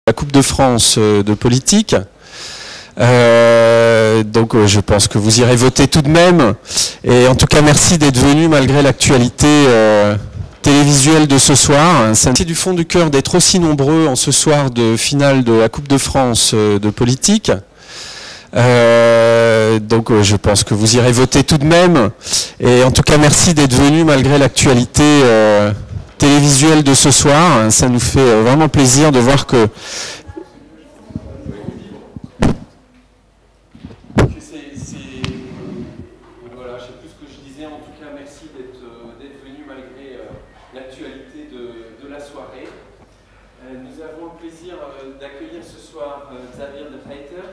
La Coupe de France de politique. Donc je pense que vous irez voter tout de même. Et en tout cas, merci d'être venu malgré l'actualité télévisuelle de ce soir. C'est du fond du cœur d'être aussi nombreux en ce soir de finale de la Coupe de France de politique. Donc je pense que vous irez voter tout de même. Et en tout cas, merci d'être venu malgré l'actualité télévisuelle de ce soir. Ça nous fait vraiment plaisir de voir que voilà, je ne sais plus ce que je disais. En tout cas, merci d'être venu malgré l'actualité de la soirée. Nous avons le plaisir d'accueillir ce soir Xavier de Heiter,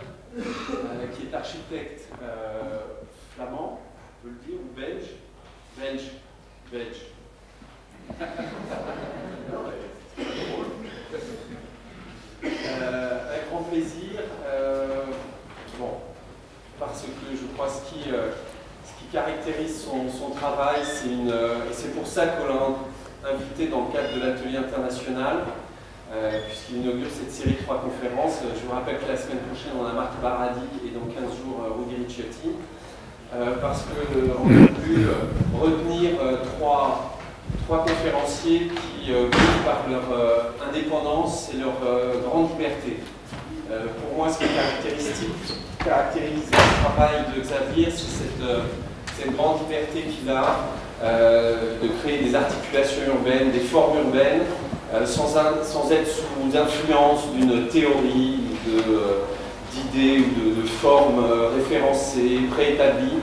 qui est architecte flamand, on peut le dire, ou belge. Belge. Avec grand plaisir. Parce que je crois ce qui caractérise son travail, et c'est pour ça qu'on l'a invité dans le cadre de l'atelier international, puisqu'il inaugure cette série de 3 conférences. Je vous rappelle que la semaine prochaine, on a Marc Baradi et dans 15 jours, Rudy Ricciotti, parce qu'on a pu retenir trois conférenciers qui vivent par leur indépendance et leur grande liberté. Pour moi, ce qui caractérise le travail de Xavier, c'est cette grande liberté qu'il a de créer des articulations urbaines, des formes urbaines, sans être sous influence d'une théorie, d'idées ou de formes référencées, préétablies.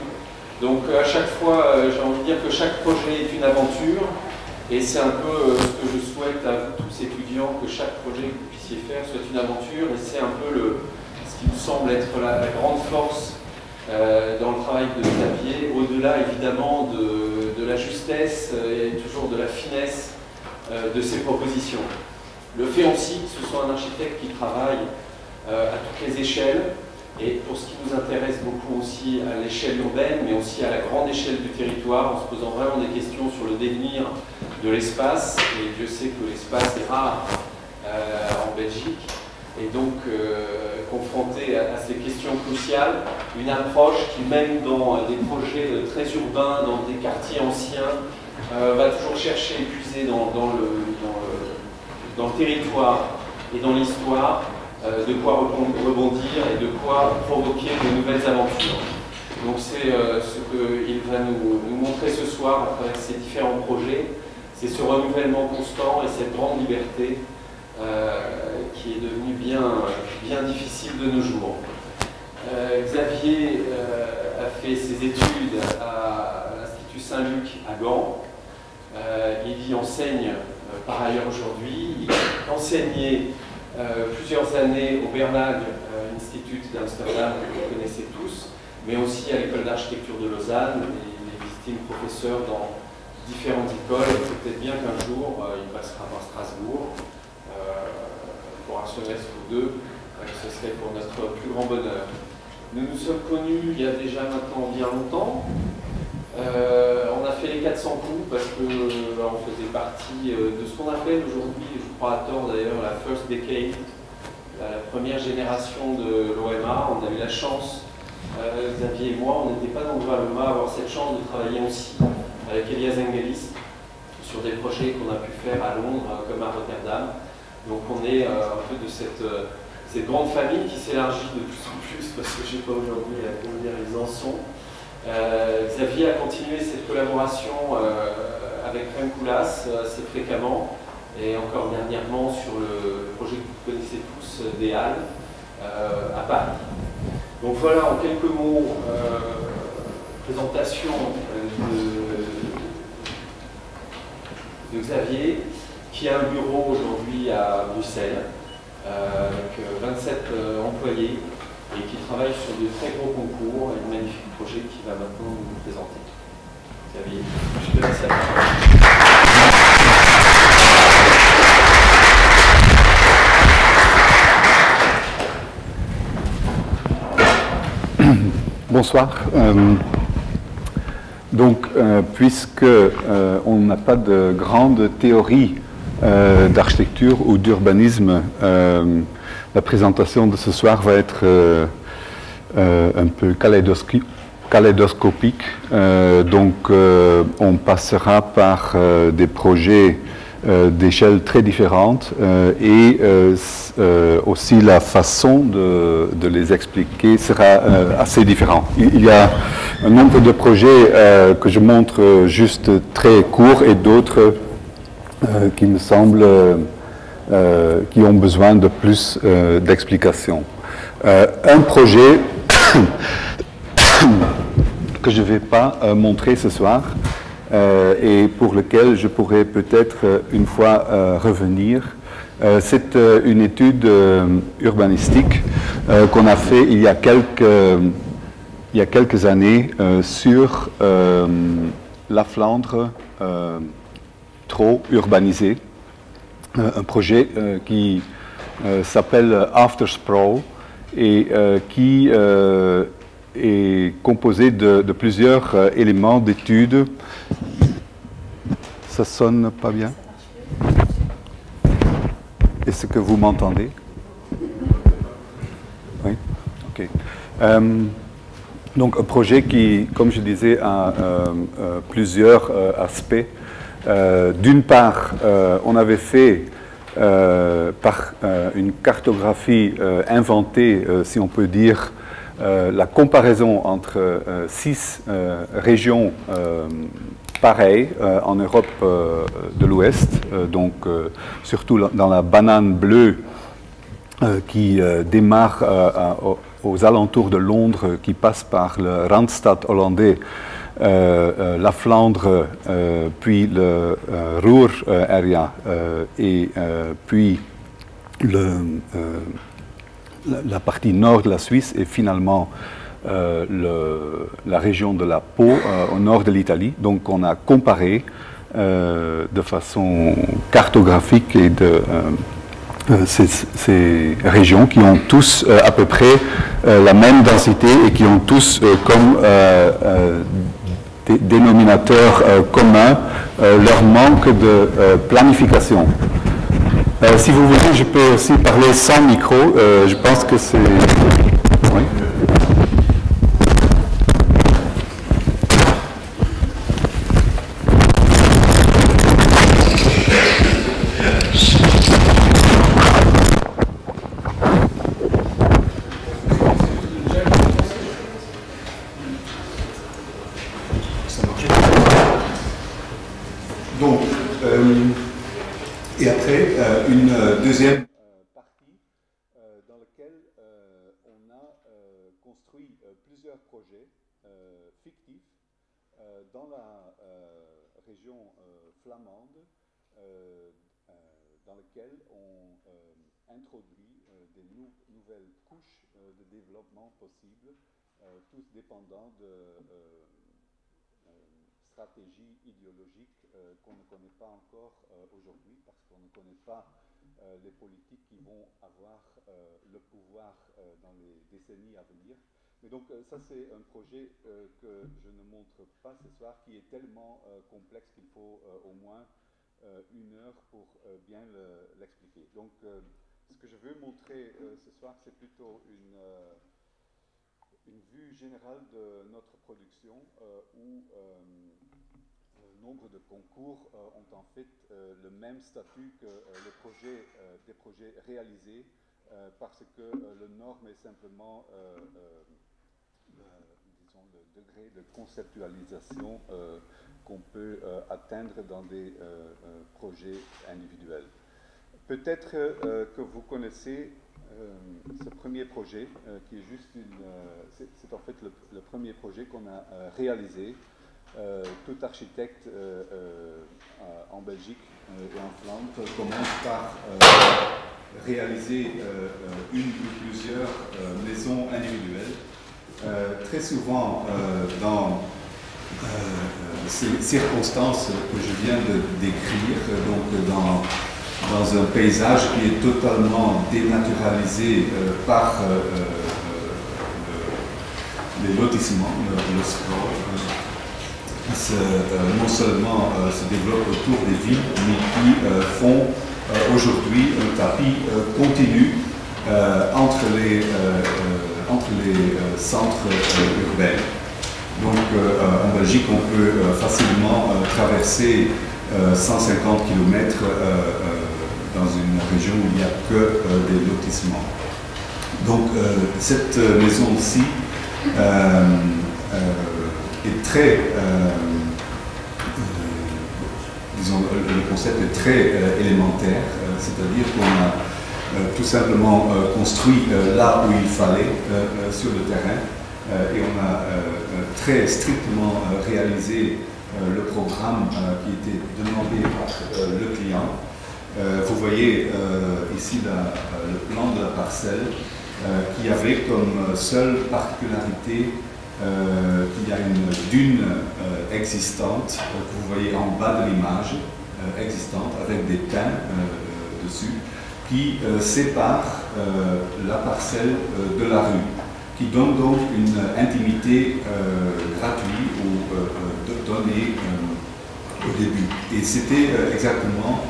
Donc à chaque fois, j'ai envie de dire que chaque projet est une aventure, et c'est un peu ce que je souhaite à vous tous étudiants, que chaque projet que vous puissiez faire soit une aventure, et c'est un peu ce qui me semble être la grande force dans le travail de Xavier, au-delà évidemment de la justesse et toujours de la finesse de ses propositions. Le fait aussi que ce soit un architecte qui travaille à toutes les échelles, et pour ce qui nous intéresse beaucoup aussi à l'échelle urbaine, mais aussi à la grande échelle du territoire, en se posant vraiment des questions sur le devenir de l'espace, et Dieu sait que l'espace est rare en Belgique, et donc confronté à ces questions cruciales, une approche qui, même dans des projets très urbains, dans des quartiers anciens, va toujours chercher à puiser dans le territoire et dans l'histoire, de quoi rebondir et de quoi provoquer de nouvelles aventures. Donc c'est ce qu'il va nous montrer ce soir à travers ces différents projets, c'est ce renouvellement constant et cette grande liberté qui est devenue bien difficile de nos jours. Xavier a fait ses études à l'Institut Saint-Luc à Gand. Il y enseigne par ailleurs aujourd'hui. Il a enseigné plusieurs années au Bernag Institut d'Amsterdam, que vous connaissez tous, mais aussi à l'école d'architecture de Lausanne. Il est visiting professeur dans différentes écoles, et peut-être bien qu'un jour il passera par Strasbourg pour un semestre ou deux. Ce serait pour notre plus grand bonheur. Nous nous sommes connus il y a déjà maintenant bien longtemps. On a fait les 400 coups parce que on faisait partie de ce qu'on appelle aujourd'hui, je crois à tort d'ailleurs, la first decade, la première génération de l'OMA. On a eu la chance, Xavier et moi, on n'était pas nombreux à l'OMA à avoir cette chance de travailler aussi avec Elias Engelis sur des projets qu'on a pu faire à Londres comme à Rotterdam. Donc on est un peu de cette grande famille qui s'élargit de plus en plus, parce que je ne sais pas aujourd'hui à combien ils en sont. Xavier a continué cette collaboration avec Rem Koolhaas assez fréquemment, et encore dernièrement sur le projet que vous connaissez tous, des Halles, à Paris. Donc voilà, en quelques mots, présentation de Xavier, qui a un bureau aujourd'hui à Bruxelles, avec 27 employés, et qui travaille sur de très gros concours et de magnifiques projets qu'il va maintenant nous présenter. Xavier, je te laisse la parole. Bonsoir. Puisque on n'a pas de grande théorie d'architecture ou d'urbanisme la présentation de ce soir va être un peu kaléidoscopique. Donc, on passera par des projets d'échelle très différentes et aussi la façon de les expliquer sera assez différente. Il y a un nombre de projets que je montre juste très courts et d'autres qui me semblent qui ont besoin de plus d'explications. Un projet que je ne vais pas montrer ce soir et pour lequel je pourrais peut-être une fois revenir, c'est une étude urbanistique qu'on a fait il y a quelques années sur la Flandre trop urbanisée. Un projet qui s'appelle Aftersprawl et qui est composé de plusieurs éléments d'étude. Ça sonne pas bien? Est-ce que vous m'entendez? Oui? Ok. Donc un projet qui, comme je disais, a plusieurs aspects. D'une part, on avait fait par une cartographie inventée, si on peut dire, la comparaison entre 6 régions pareilles en Europe de l'Ouest, donc surtout dans la banane bleue qui démarre aux alentours de Londres, qui passe par le Randstad hollandais, la Flandre, puis le Ruhr area et puis la partie nord de la Suisse et finalement la région de la Pau au nord de l'Italie. Donc on a comparé de façon cartographique et ces régions qui ont tous à peu près la même densité et qui ont tous comme dénominateur commun leur manque de planification. Si vous voulez, je peux aussi parler sans micro. Je pense que c'est... Oui. Donc, et après, une deuxième partie dans laquelle on a construit plusieurs projets fictifs dans la région flamande, dans lesquels on introduit des nouvelles couches de développement possibles, tous dépendant de stratégies idéologiques qu'on ne connaît pas encore aujourd'hui, parce qu'on ne connaît pas les politiques qui vont avoir le pouvoir dans les décennies à venir. Mais donc ça c'est un projet que je ne montre pas ce soir, qui est tellement complexe qu'il faut au moins 1 heure pour bien l'expliquer. Donc ce que je veux montrer ce soir, c'est plutôt une vue générale de notre production où nombre de concours ont en fait le même statut que des projets réalisés parce que le norme est simplement disons, le degré de conceptualisation qu'on peut atteindre dans des projets individuels. Peut-être que vous connaissez ce premier projet qui est juste c'est en fait le premier projet qu'on a réalisé. Tout architecte en Belgique et en Flandre commence par réaliser une ou plusieurs maisons individuelles. Très souvent, dans ces circonstances que je viens de décrire, donc dans un paysage qui est totalement dénaturalisé par les lotissements, le sprawl, non seulement se développe autour des villes, mais qui font aujourd'hui un tapis continu entre les centres urbains. Donc en Belgique, on peut facilement traverser 150 km dans une région où il n'y a que des lotissements. Donc cette maison-ci est très, disons, le concept est très élémentaire, c'est-à-dire qu'on a tout simplement construit là où il fallait sur le terrain et on a très strictement réalisé le programme qui était demandé par le client. Vous voyez ici le plan de la parcelle qui avait comme seule particularité qu'il y a une dune existante que vous voyez en bas de l'image, existante, avec des pins dessus, qui sépare la parcelle de la rue, qui donne donc une intimité gratuite ou donnée au début. Et c'était exactement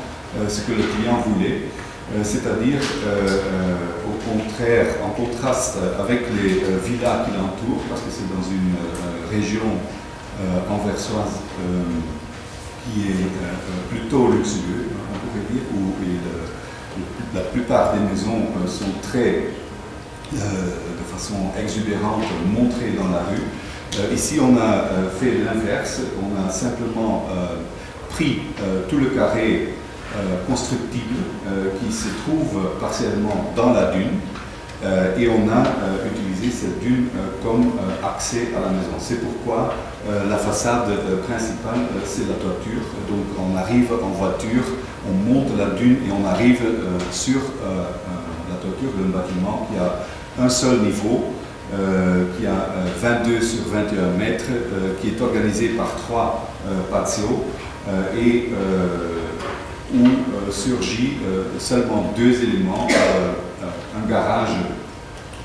ce que le client voulait, c'est-à-dire au contraire, en contraste avec les villas qui l'entourent, parce que c'est dans une région anversoise qui est plutôt luxueuse, on pourrait dire, où la plupart des maisons sont très, de façon exubérante, montrées dans la rue. Ici, on a fait l'inverse, on a simplement pris tout le carré constructible qui se trouve partiellement dans la dune et on a utilisé cette dune comme accès à la maison. C'est pourquoi la façade principale, c'est la toiture. Donc on arrive en voiture, on monte la dune et on arrive sur la toiture d'un bâtiment qui a un seul niveau, qui a 22 sur 21 mètres, qui est organisé par 3 patios et où surgit seulement 2 éléments, un garage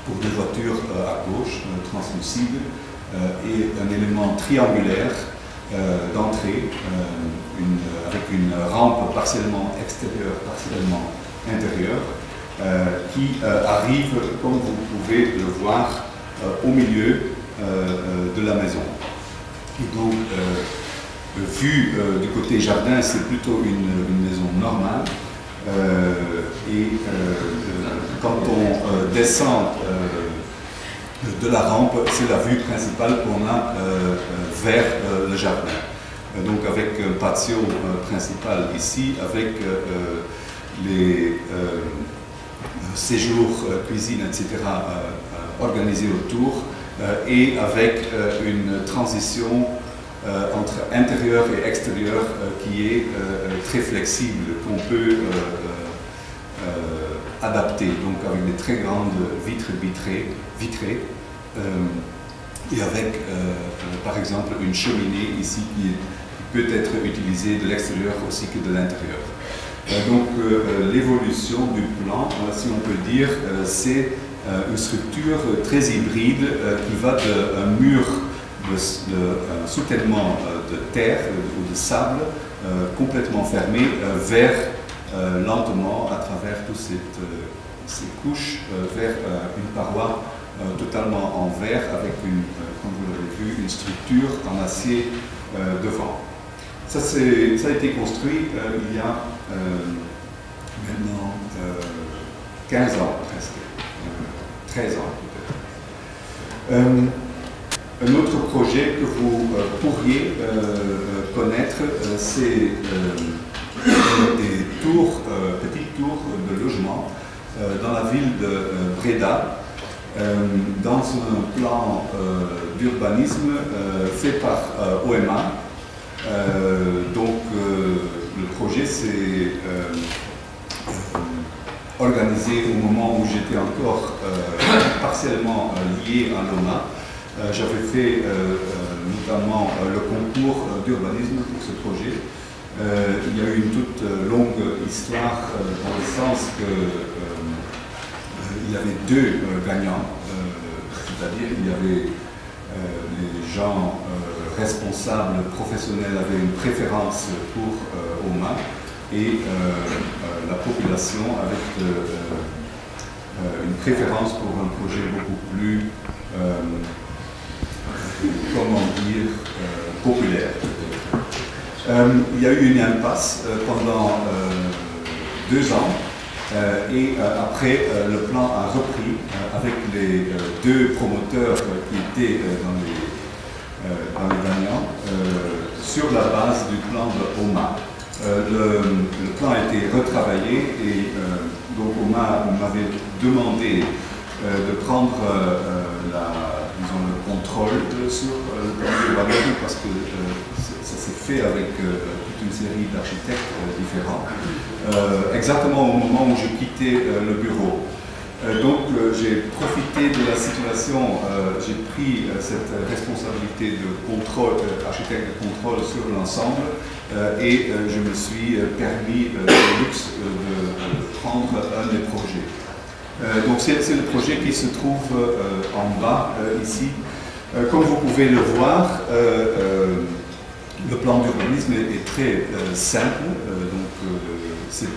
pour des voitures à gauche, translucide, et un élément triangulaire d'entrée, avec une rampe partiellement extérieure, partiellement intérieure, qui arrive, comme vous pouvez le voir, au milieu de la maison. Et donc, vu du côté jardin, c'est plutôt une maison normale. Quand on descend de la rampe, c'est la vue principale qu'on a vers le jardin. Donc avec un patio principal ici, avec les séjours, cuisine, etc. Organisés autour, et avec une transition entre intérieur et extérieur qui est très flexible, qu'on peut adapter, donc avec des très grandes vitres vitrées et avec par exemple une cheminée ici qui peut être utilisée de l'extérieur aussi que de l'intérieur. Donc l'évolution du plan, si on peut dire, c'est une structure très hybride qui va d'un mur de soutènement de terre ou de sable complètement fermé vers lentement à travers toutes ces couches vers une paroi totalement en verre avec comme vous l'avez vu, une structure en acier devant. Ça a été construit il y a maintenant 15 ans presque, 13 ans peut-être. Un autre projet que vous pourriez connaître, c'est des petites tours de logement dans la ville de Breda, dans un plan d'urbanisme fait par OMA. Donc le projet s'est organisé au moment où j'étais encore partiellement lié à l'OMA. J'avais fait notamment le concours d'urbanisme pour ce projet. Il y a eu une toute longue histoire dans le sens que il y avait 2 gagnants, c'est-à-dire il y avait les gens responsables, professionnels avaient une préférence pour OMA et la population avec une préférence pour un projet beaucoup plus, comment dire, populaire. Il y a eu une impasse pendant 2 ans et après le plan a repris avec les 2 promoteurs qui étaient dans les gagnants sur la base du plan de OMA. Le plan a été retravaillé et donc OMA m'avait demandé de prendre le contrôle sur le plan d'urbanisme parce que ça s'est fait avec toute une série d'architectes différents, exactement au moment où j'ai quitté le bureau. Donc j'ai profité de la situation, j'ai pris cette responsabilité de contrôle, architecte de contrôle sur l'ensemble et je me suis permis le luxe de prendre un des projets. Donc c'est le projet qui se trouve en bas ici. Comme vous pouvez le voir, le plan d'urbanisme est très simple. C'est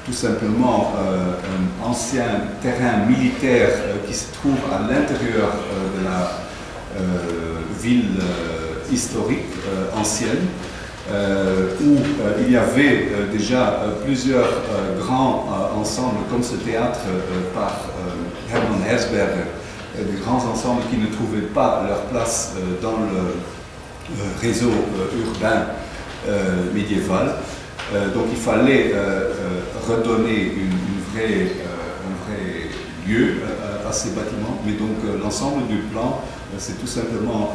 tout simplement un ancien terrain militaire qui se trouve à l'intérieur de la ville historique ancienne, où il y avait déjà plusieurs grands ensembles comme ce théâtre par Hermann Herzberger, des grands ensembles qui ne trouvaient pas leur place dans le réseau urbain médiéval. Donc il fallait redonner un vrai lieu à ces bâtiments, mais donc l'ensemble du plan, c'est tout simplement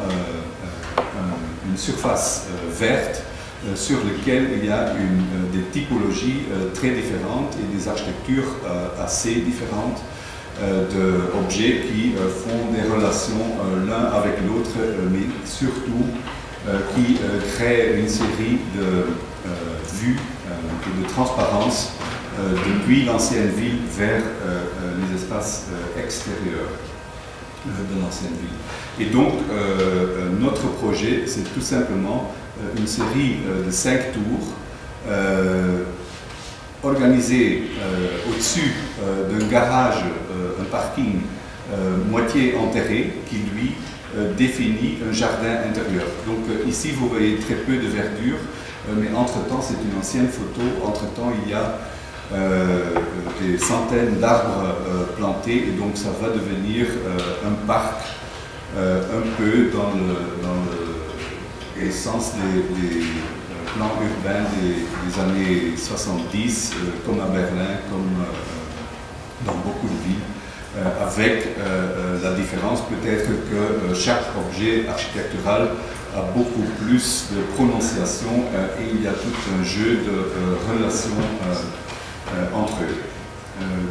une surface verte sur laquelle il y a des typologies très différentes et des architectures assez différentes d'objets qui font des relations l'un avec l'autre, mais surtout qui créent une série de vues et de transparence depuis l'ancienne ville vers les espaces extérieurs de l'ancienne ville. Et donc, notre projet, c'est tout simplement une série de 5 tours organisées au-dessus d'un garage, un parking moitié enterré qui, lui, définit un jardin intérieur. Donc ici, vous voyez très peu de verdure, mais entre-temps, c'est une ancienne photo. Entre-temps, il y a des centaines d'arbres plantés, et donc ça va devenir un parc un peu dans l'essence des plans urbains des années 70, comme à Berlin, comme dans beaucoup de villes, avec la différence peut-être que chaque objet architectural a beaucoup plus de prononciation et il y a tout un jeu de relations entre eux.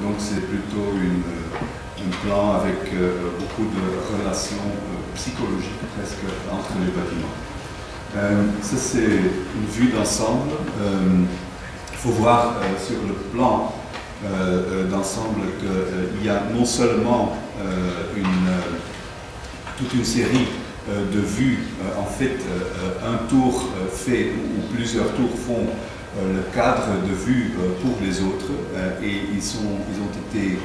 Donc c'est plutôt un plan avec beaucoup de relations psychologiques presque entre les bâtiments. Ça c'est une vue d'ensemble. Il faut voir sur le plan d'ensemble qu'il y a non seulement toute une série de vues, en fait un tour fait ou plusieurs tours font le cadre de vue pour les autres et ils ont été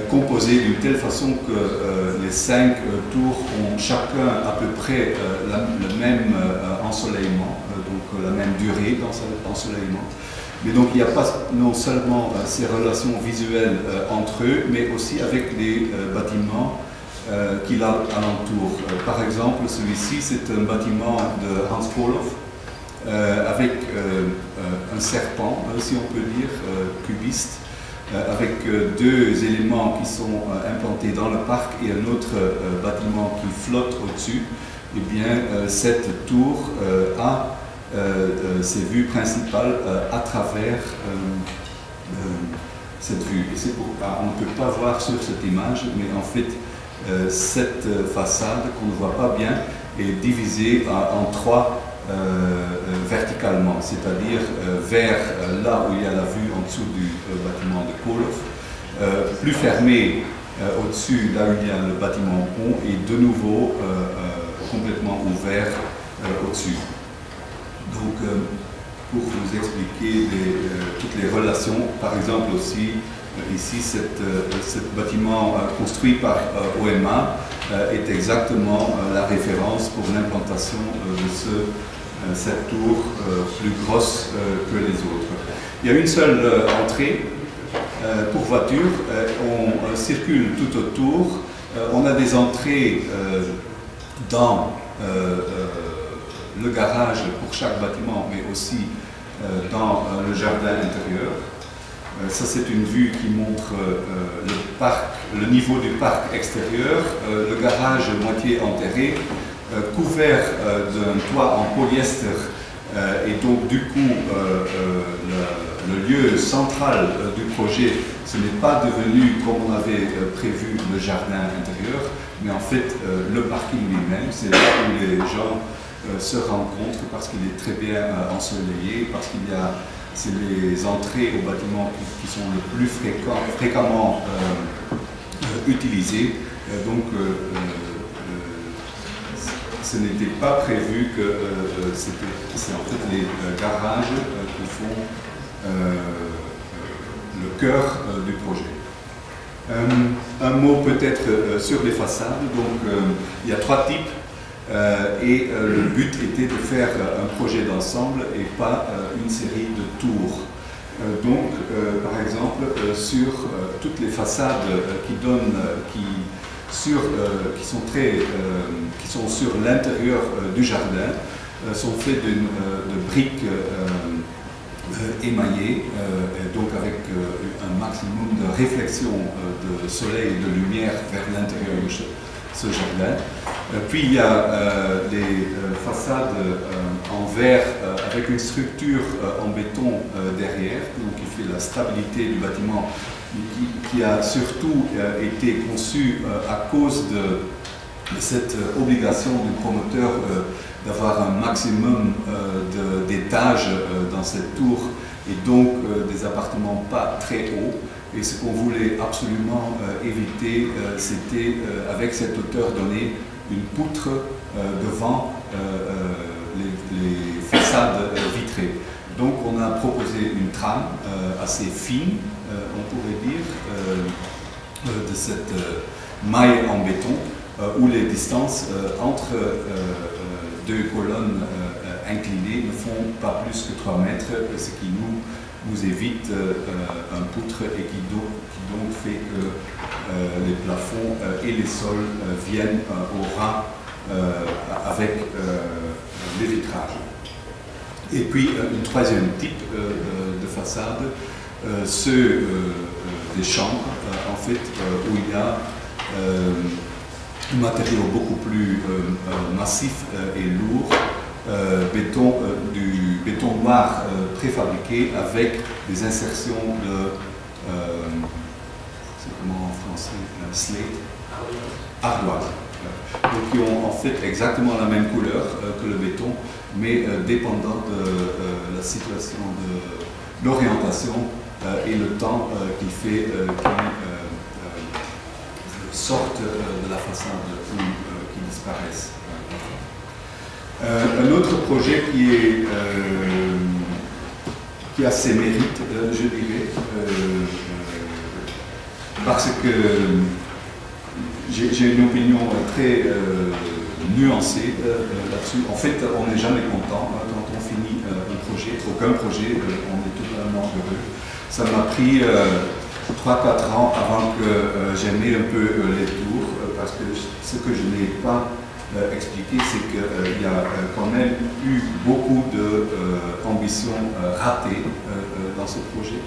composés d'une telle façon que les 5 tours ont chacun à peu près le même ensoleillement, donc la même durée d'ensoleillement. Mais donc il n'y a pas non seulement ces relations visuelles entre eux, mais aussi avec les bâtiments qui l'entourent. Par exemple, celui-ci, c'est un bâtiment de Hans Koloff, avec un serpent, si on peut dire, cubiste, avec 2 éléments qui sont implantés dans le parc et un autre bâtiment qui flotte au-dessus. Eh bien, cette tour a ses vues principales à travers cette vue. Et c'est pourquoi on ne peut pas voir sur cette image, mais en fait, cette façade qu'on ne voit pas bien est divisée en 3 verticalement, c'est-à-dire vers là où il y a la vue en dessous du bâtiment de Koloff, plus fermé au-dessus là où il y a le bâtiment pont et de nouveau complètement ouvert au-dessus. Donc pour vous expliquer toutes les relations, par exemple aussi ici, ce bâtiment construit par OMA est exactement la référence pour l'implantation de cette tour plus grosse que les autres. Il y a une seule entrée pour voiture, on circule tout autour, on a des entrées dans le garage pour chaque bâtiment, mais aussi dans le jardin intérieur. Ça, c'est une vue qui montre le niveau du parc extérieur, le garage moitié enterré, couvert d'un toit en polyester, et donc du coup, le lieu central du projet, ce n'est pas devenu, comme on avait prévu, le jardin intérieur, mais en fait, le parking lui-même, c'est là où les gens se rencontrent parce qu'il est très bien ensoleillé, parce qu'il y a c'est les entrées au bâtiment qui sont le plus fréquemment utilisées. Donc, ce n'était pas prévu que c'est en fait les garages qui font le cœur du projet. Un mot peut-être sur les façades. Donc, il y a 3 types. Et le but était de faire un projet d'ensemble et pas une série de tours. Donc, par exemple, sur toutes les façades qui sont sur l'intérieur du jardin, sont faites de briques émaillées, donc avec un maximum de réflexion de soleil et de lumière vers l'intérieur de ce jardin. Puis il y a les façades en verre avec une structure en béton derrière, donc qui fait la stabilité du bâtiment, qui a surtout été conçu à cause de cette obligation du promoteur d'avoir un maximum d'étages dans cette tour et donc des appartements pas très hauts. Et ce qu'on voulait absolument éviter, c'était avec cette hauteur donnée une poutre devant les façades vitrées. Donc on a proposé une trame assez fine, on pourrait dire, de cette maille en béton, où les distances entre deux colonnes inclinées ne font pas plus que 3 mètres, ce qui nous évite un poutre et qui donc fait que les plafonds et les sols viennent au rang avec les vitrages. Et puis une 3e type de façade, ceux des chambres, en fait, où il y a un matériau beaucoup plus massif et lourd, du béton noir préfabriqué avec des insertions de, c'est comment en français, slate, ardoise. Donc qui ont en fait exactement la même couleur que le béton, mais dépendant de la situation de l'orientation et le temps qu'il fait qu'ils sortent de la façade ou qu'ils disparaissent. Un autre projet qui a ses mérites, je dirais, parce que j'ai une opinion très nuancée là-dessus. En fait, on n'est jamais content quand on finit un projet, aucun projet, on est totalement heureux. Ça m'a pris 3-4 ans avant que j'aimais un peu les tours, parce que ce que je n'ai pas expliqué, c'est qu'il y a quand même eu beaucoup d'ambitions ratées dans ce projet.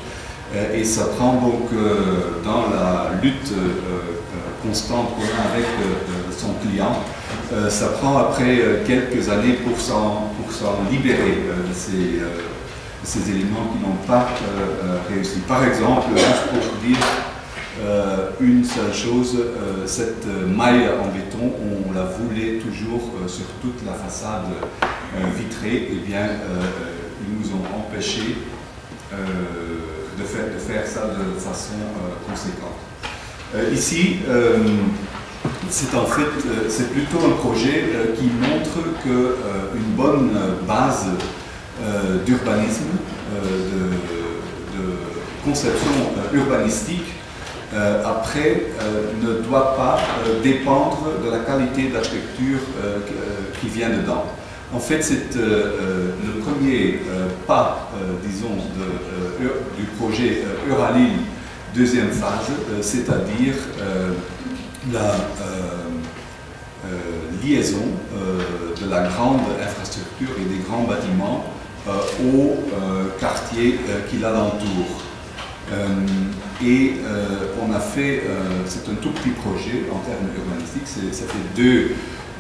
Et ça prend donc dans la lutte constante qu'on a avec son client, ça prend après quelques années pour s'en libérer de ces éléments qui n'ont pas réussi. Par exemple, juste pour vous dire une seule chose, cette maille en béton, on la voulait toujours sur toute la façade vitrée, et bien ils nous ont empêché de faire ça de façon conséquente. Ici, c'est plutôt un projet qui montre qu'une bonne base d'urbanisme, de conception urbanistique, après, ne doit pas dépendre de la qualité d'architecture qui vient dedans. En fait, c'est le premier pas, disons, du projet Euralil deuxième phase, c'est-à-dire la liaison de la grande infrastructure et des grands bâtiments au quartier qui l'entoure. On a fait, c'est un tout petit projet en termes urbanistiques, ça fait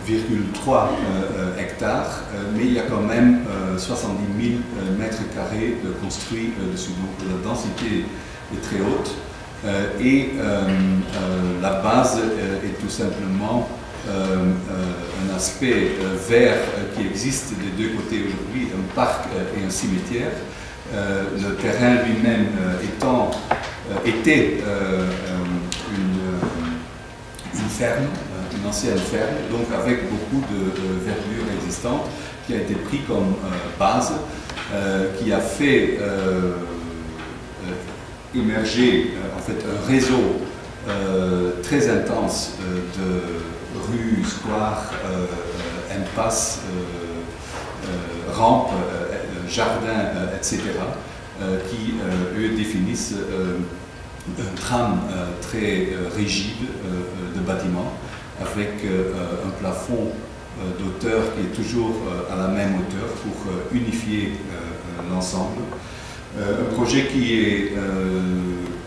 2,3 hectares, mais il y a quand même 70 000 mètres carrés construits dessus. Donc la densité est très haute la base est tout simplement un aspect vert qui existe des deux côtés aujourd'hui, un parc et un cimetière. Le terrain lui-même était une ferme, une ancienne ferme, donc avec beaucoup de verdure existante, qui a été pris comme base, qui a fait émerger en fait un réseau très intense de rues, squares, impasses, rampes, jardins, etc., qui, eux, définissent un tram très rigide de bâtiments, avec un plafond d'auteur qui est toujours à la même hauteur pour unifier l'ensemble. Un projet qui est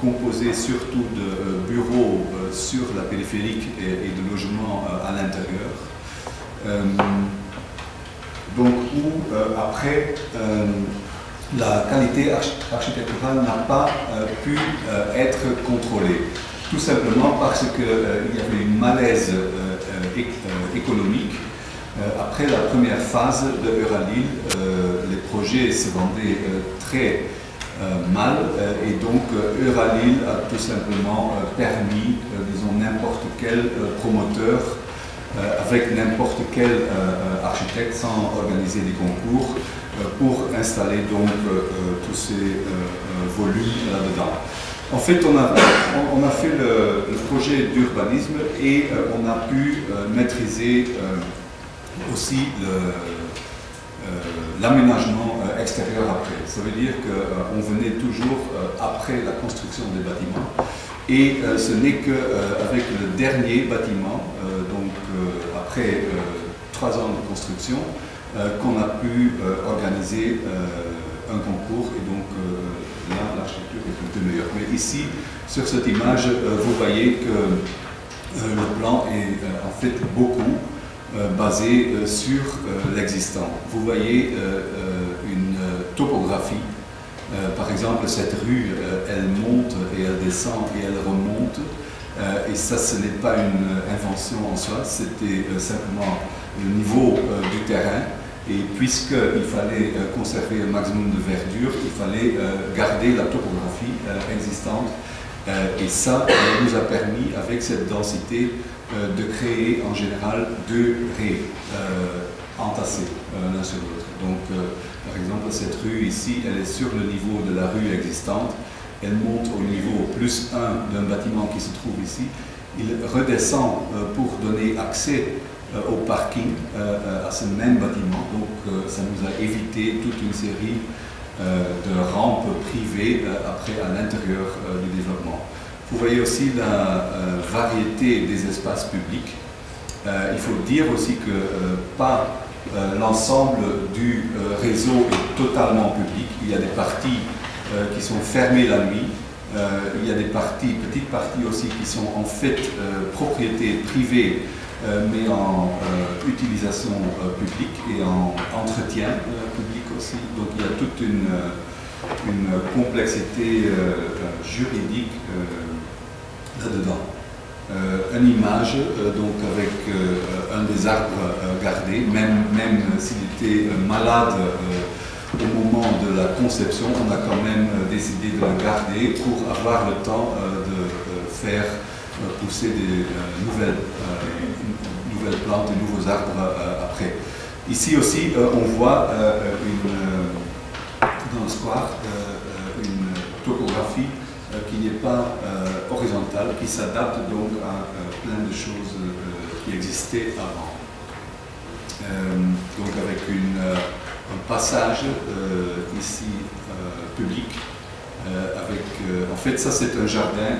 composé surtout de bureaux sur la périphérique et de logements à l'intérieur. Donc où après la qualité architecturale n'a pas pu être contrôlée, tout simplement parce qu'il y avait une malaise économique. Après la première phase de Euralil, les projets se vendaient très mal et donc Euralil a tout simplement permis, disons, n'importe quel promoteur avec n'importe quel architecte sans organiser des concours pour installer donc tous ces volumes là-dedans. En fait, on a fait le projet d'urbanisme et on a pu maîtriser aussi l'aménagement extérieur après. Ça veut dire qu'on venait toujours après la construction des bâtiments et ce n'est qu'avec le dernier bâtiment, donc après 3 ans de construction, qu'on a pu organiser un concours et donc là l'architecture est un peu meilleure. Mais ici, sur cette image, vous voyez que le plan est en fait beaucoup basé sur l'existant. Vous voyez une topographie. Par exemple, cette rue, elle monte et elle descend et elle remonte. Et ça, ce n'est pas une invention en soi, c'était simplement le niveau du terrain. Et puisqu'il fallait conserver un maximum de verdure, il fallait garder la topographie existante. Et ça nous a permis, avec cette densité, de créer en général 2 raies entassées l'un sur l'autre. Donc, par exemple, cette rue ici, elle est sur le niveau de la rue existante. Elle monte au niveau +1 d'un bâtiment qui se trouve ici. Il redescend pour donner accès au parking à ce même bâtiment. Donc, ça nous a évité toute une série de rampes privées après à l'intérieur du développement. Vous voyez aussi la variété des espaces publics. Il faut dire aussi que pas l'ensemble du réseau est totalement public. Il y a des parties qui sont fermées la nuit. Il y a des petites parties aussi qui sont en fait propriété privée, mais en utilisation publique et en entretien public aussi. Donc il y a toute une complexité juridique là-dedans. Une image donc avec un des arbres gardés, même s'il était malade au moment de la conception, on a quand même décidé de le garder pour avoir le temps de faire pousser des nouvelles plantes, de nouveaux arbres après. Ici aussi, on voit dans le square une topographie qui n'est pas horizontale, qui s'adapte donc à plein de choses qui existaient avant. Donc avec un passage ici public, en fait ça c'est un jardin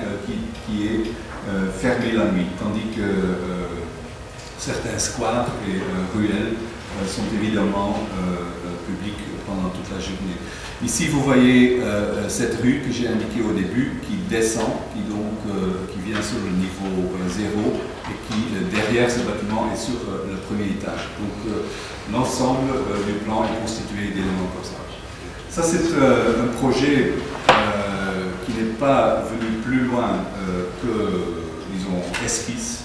qui est fermé la nuit, tandis que certains squares et ruelles sont évidemment publics pendant toute la journée. Ici vous voyez cette rue que j'ai indiquée au début qui descend, qui vient sur le niveau 0 et qui derrière ce bâtiment est sur le premier étage. Donc l'ensemble du plan est constitué d'éléments comme ça. Ça c'est un projet qui n'est pas venu plus loin que, disons, esquisse.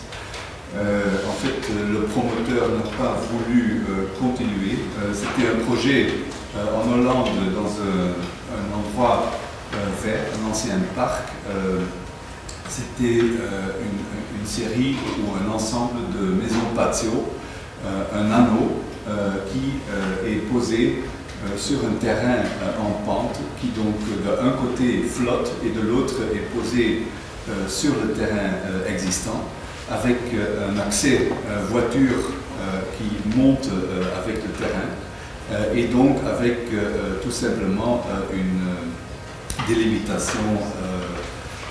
En fait, le promoteur n'a pas voulu continuer. C'était un projet en Hollande, dans un endroit vert, un ancien parc. C'était une série ou un ensemble de maisons patio, un anneau qui est posé sur un terrain en pente, qui donc d'un côté flotte et de l'autre est posé sur le terrain existant, avec un accès voiture qui monte avec le terrain, et donc avec tout simplement une délimitation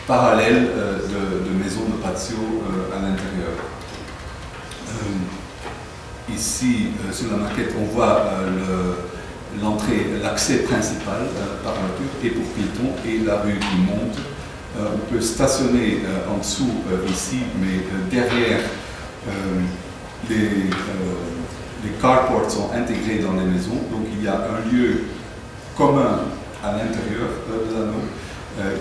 parallèle de maisons de patio à l'intérieur. Ici, sur la maquette, on voit l'accès principal par voiture et pour piétons et la rue qui monte. On peut stationner en dessous ici, mais derrière les carports sont intégrés dans les maisons, donc il y a un lieu commun à l'intérieur de l'anneau.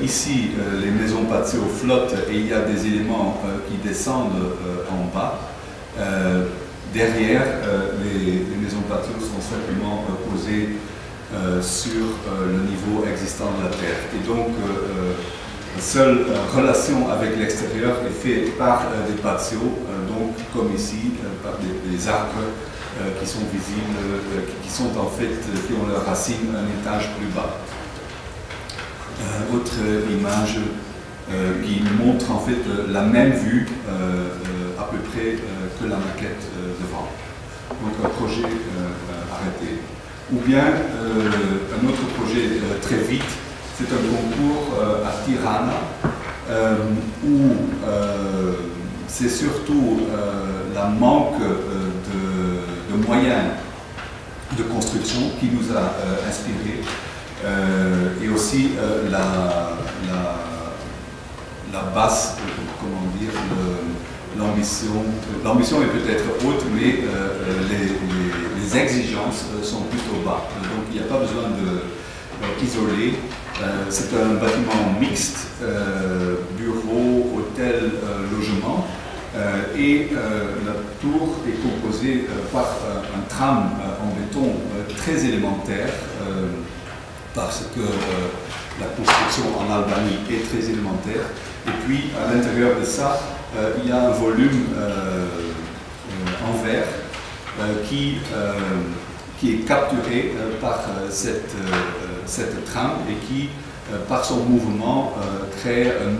Ici, les maisons patio flottent et il y a des éléments qui descendent en bas. Derrière, les maisons patio sont simplement posées sur le niveau existant de la terre. Et donc, la seule relation avec l'extérieur est faite par des patios, donc comme ici, par des arbres qui sont visibles, qui sont en fait, qui ont leurs racines un étage plus bas. Autre image qui montre en fait la même vue à peu près que la maquette devant. Donc un projet arrêté. Ou bien un autre projet très vite, c'est un concours à Tirana où c'est surtout la manque de moyens de construction qui nous a inspirés. Et aussi la basse, comment dire, l'ambition est peut-être haute, mais les exigences sont plutôt bas. Donc il n'y a pas besoin d'isoler. C'est un bâtiment mixte, bureau, hôtel, logement. Et la tour est composée par un tram en béton très élémentaire, parce que la construction en Albanie est très élémentaire. Et puis, à l'intérieur de ça, il y a un volume en verre qui est capturé par cette trame et qui, par son mouvement, crée un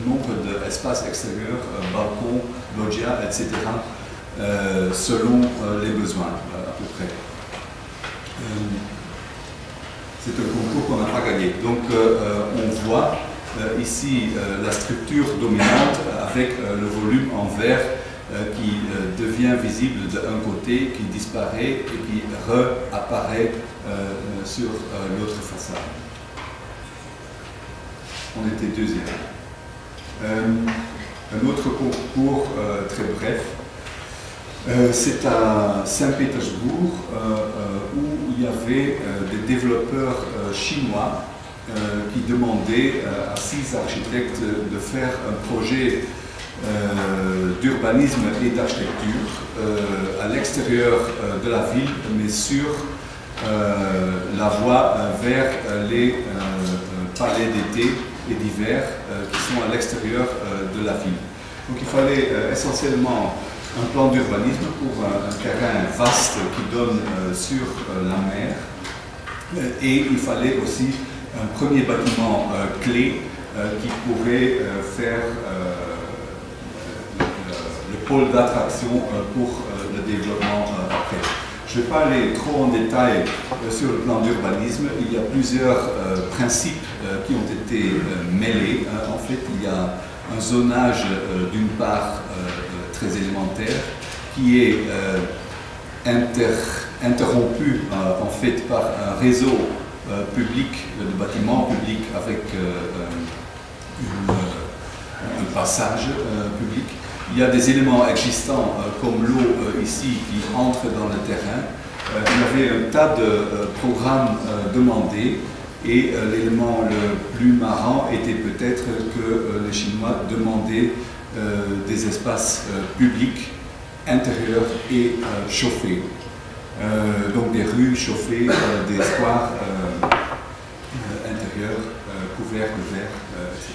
nombre d'espaces extérieurs, balcons, loggia, etc., selon les besoins, à peu près. C'est un concours qu'on n'a pas gagné. Donc on voit ici la structure dominante avec le volume en verre qui devient visible d'un côté, qui disparaît et qui réapparaît sur l'autre façade. On était deuxième. Un autre concours très bref. C'est à Saint-Pétersbourg où il y avait des développeurs chinois qui demandaient à 6 architectes de faire un projet d'urbanisme et d'architecture à l'extérieur de la ville, mais sur la voie vers les palais d'été et d'hiver qui sont à l'extérieur de la ville. Donc il fallait essentiellement un plan d'urbanisme pour un terrain vaste qui donne sur la mer, et il fallait aussi un premier bâtiment clé qui pourrait faire le pôle d'attraction pour le développement après. Je ne vais pas aller trop en détail sur le plan d'urbanisme. Il y a plusieurs principes qui ont été mêlés. En fait, il y a un zonage d'une part très élémentaire qui est interrompu en fait par un réseau public, de bâtiments publics avec un passage public. Il y a des éléments existants comme l'eau ici qui entre dans le terrain. Il y avait un tas de programmes demandés et l'élément le plus marrant était peut-être que les Chinois demandaient des espaces publics intérieurs et chauffés. Donc des rues chauffées, des squares intérieurs couverts de verre, etc.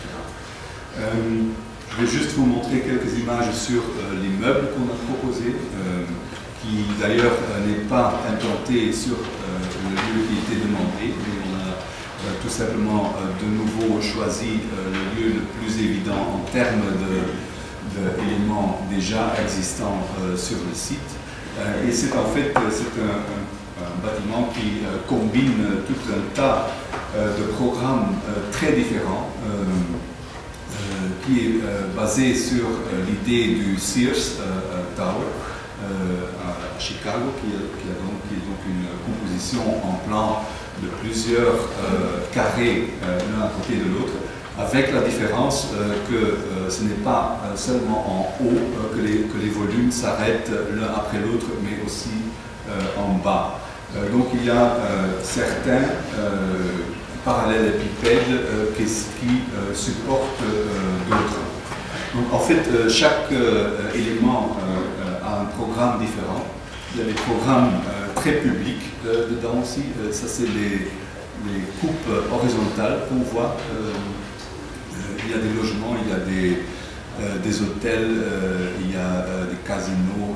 Je vais juste vous montrer quelques images sur l'immeuble qu'on a proposé, qui d'ailleurs n'est pas implanté sur le lieu qui était demandé, mais on a tout simplement de nouveau choisi le lieu le plus évident en termes d'éléments déjà existants sur le site. Et c'est en fait un bâtiment qui combine tout un tas de programmes très différents, qui est basé sur l'idée du Sears Tower à Chicago, qui est donc une composition en plan de plusieurs carrés l'un à côté de l'autre, avec la différence que ce n'est pas seulement en haut que les volumes s'arrêtent l'un après l'autre, mais aussi en bas. Donc il y a certains parallélépipèdes qui supportent d'autres. Donc en fait, chaque élément a un programme différent. Il y a des programmes très publics dedans aussi. Ça, c'est les coupes horizontales qu'on voit. Il y a des logements, il y a des hôtels, il y a des casinos.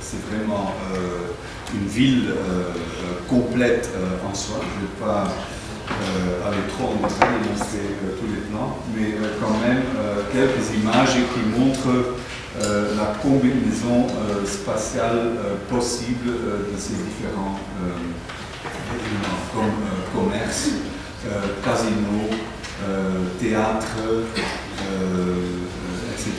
C'est vraiment une ville complète en soi. Je ne vais pas aller trop en détail et montrer tous les plans, mais quand même quelques images qui montrent la combinaison spatiale possible de ces différents éléments, comme commerce, casino, théâtre, etc.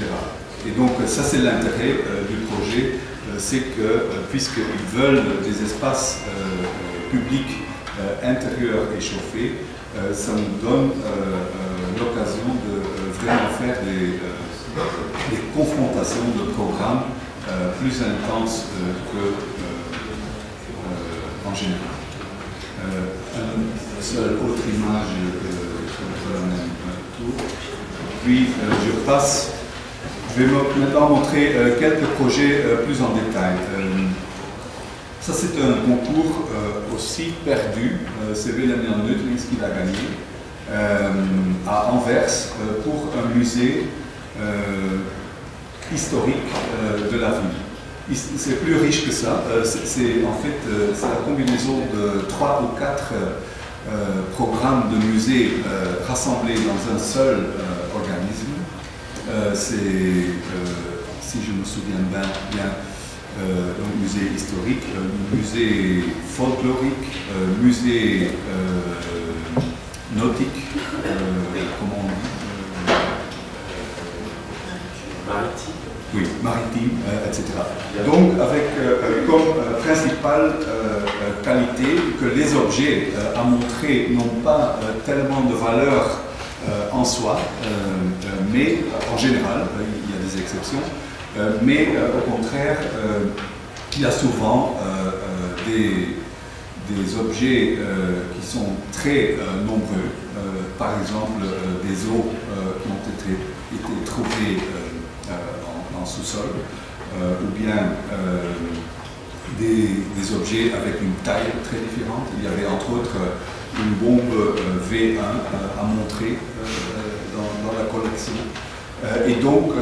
Et donc ça c'est l'intérêt du projet, c'est que puisqu'ils veulent des espaces publics intérieurs et chauffés, ça nous donne l'occasion de vraiment faire des confrontations de programmes plus intenses qu'en général. Une seule autre image de la même tour. Puis je passe. Je vais maintenant montrer quelques projets plus en détail. Ça c'est un concours aussi perdu. C'est Wilhelm Neutlings qui l'a gagné à Anvers pour un musée historique de la ville. C'est plus riche que ça. C'est en fait c'est la combinaison de 3 ou 4 programmes de musées rassemblés dans un seul organisme. C'est, si je me souviens bien, un musée historique, musée folklorique, musée nautique, comment on dit, maritime. Oui, maritime, etc. Donc, avec comme principale qualité que les objets à montrer n'ont pas tellement de valeur en soi, mais en général, il y a des exceptions, mais au contraire, il y a souvent des objets qui sont très nombreux, par exemple des os qui ont été trouvés en sous-sol, ou bien des objets avec une taille très différente. Il y avait entre autres une bombe V1 à montrer dans la collection. Et donc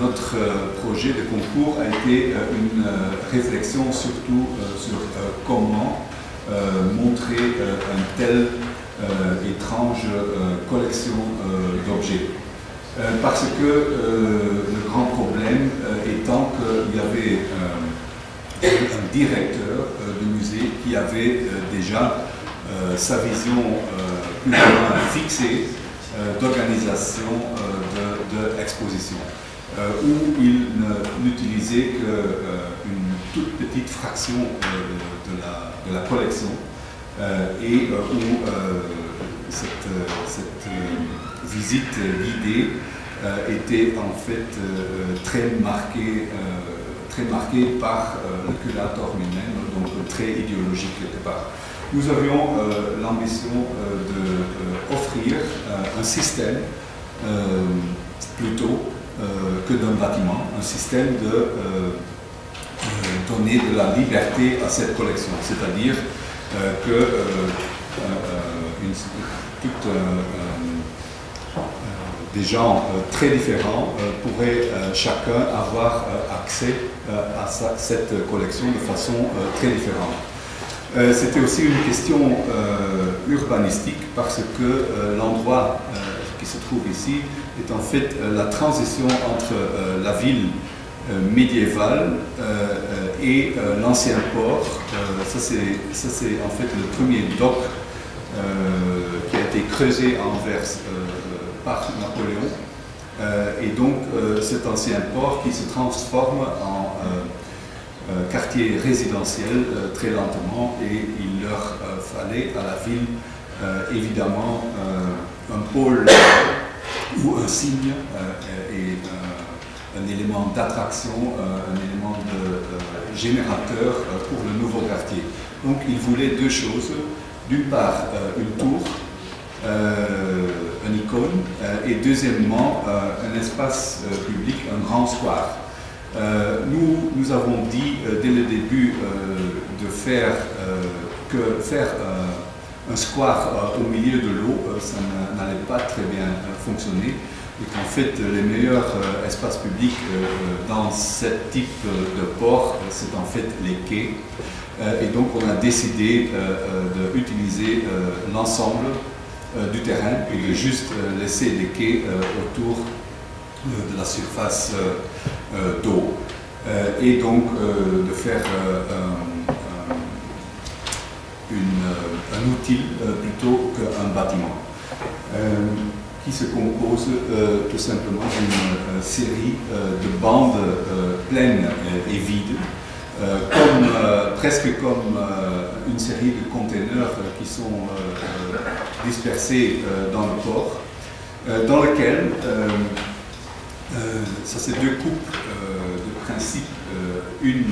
notre projet de concours a été une réflexion surtout sur comment montrer une telle étrange collection d'objets. Parce que le grand problème étant qu'il y avait un directeur de musée qui avait déjà sa vision plus ou moins fixée d'organisation de l'exposition, où il n'utilisait qu'une toute petite fraction de la collection et où cette visite guidée était en fait très marquée par le curator lui-même, donc très idéologique quelque part. Nous avions l'ambition d'offrir un système plutôt que d'un bâtiment, un système de donner de la liberté à cette collection, c'est-à-dire que des gens très différents pourraient chacun avoir accès à cette collection de façon très différente. C'était aussi une question urbanistique parce que l'endroit qui se trouve ici est en fait la transition entre la ville médiévale et l'ancien port. Ça c'est en fait le premier dock qui a été creusé à Anvers par Napoléon. Et donc cet ancien port qui se transforme en quartier résidentiel très lentement, et il leur fallait à la ville évidemment un pôle ou un signe et un élément d'attraction, un élément de générateur pour le nouveau quartier. Donc il voulait deux choses, d'une part une tour, une icône, et deuxièmement un espace public, un grand square. Nous avons dit dès le début de faire un square au milieu de l'eau, ça n'allait pas très bien fonctionner, et qu'en fait les meilleurs espaces publics dans ce type de port, c'est en fait les quais. Et donc on a décidé d'utiliser l'ensemble du terrain et de juste laisser les quais autour de la surface d'eau, et donc de faire un outil plutôt qu'un bâtiment qui se compose tout simplement d'une série de bandes pleines et vides, presque comme une série de containers qui sont dispersés dans le port, dans lequel ça c'est deux coupes de principe, une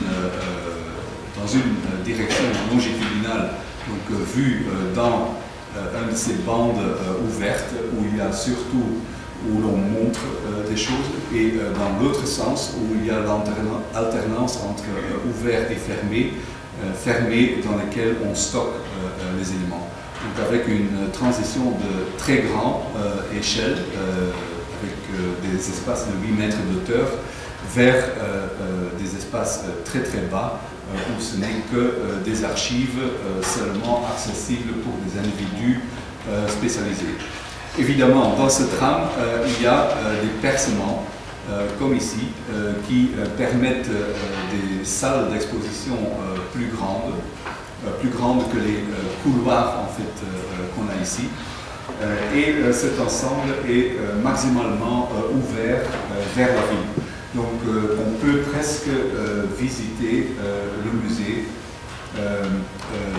dans une direction longitudinale, donc vue dans une de ces bandes ouvertes où il y a surtout, où l'on montre des choses, et dans l'autre sens où il y a l'alternance entre ouvert et fermé, fermé dans lequel on stocke les éléments. Donc avec une transition de très grande échelle, avec des espaces de 8 mètres d'auteur, vers des espaces très très bas, où ce n'est que des archives seulement accessibles pour des individus spécialisés. Évidemment, dans ce tram, il y a des percements, comme ici, qui permettent des salles d'exposition plus grandes que les couloirs en fait, qu'on a ici. Et cet ensemble est maximalement ouvert vers la ville. Donc on peut presque visiter le musée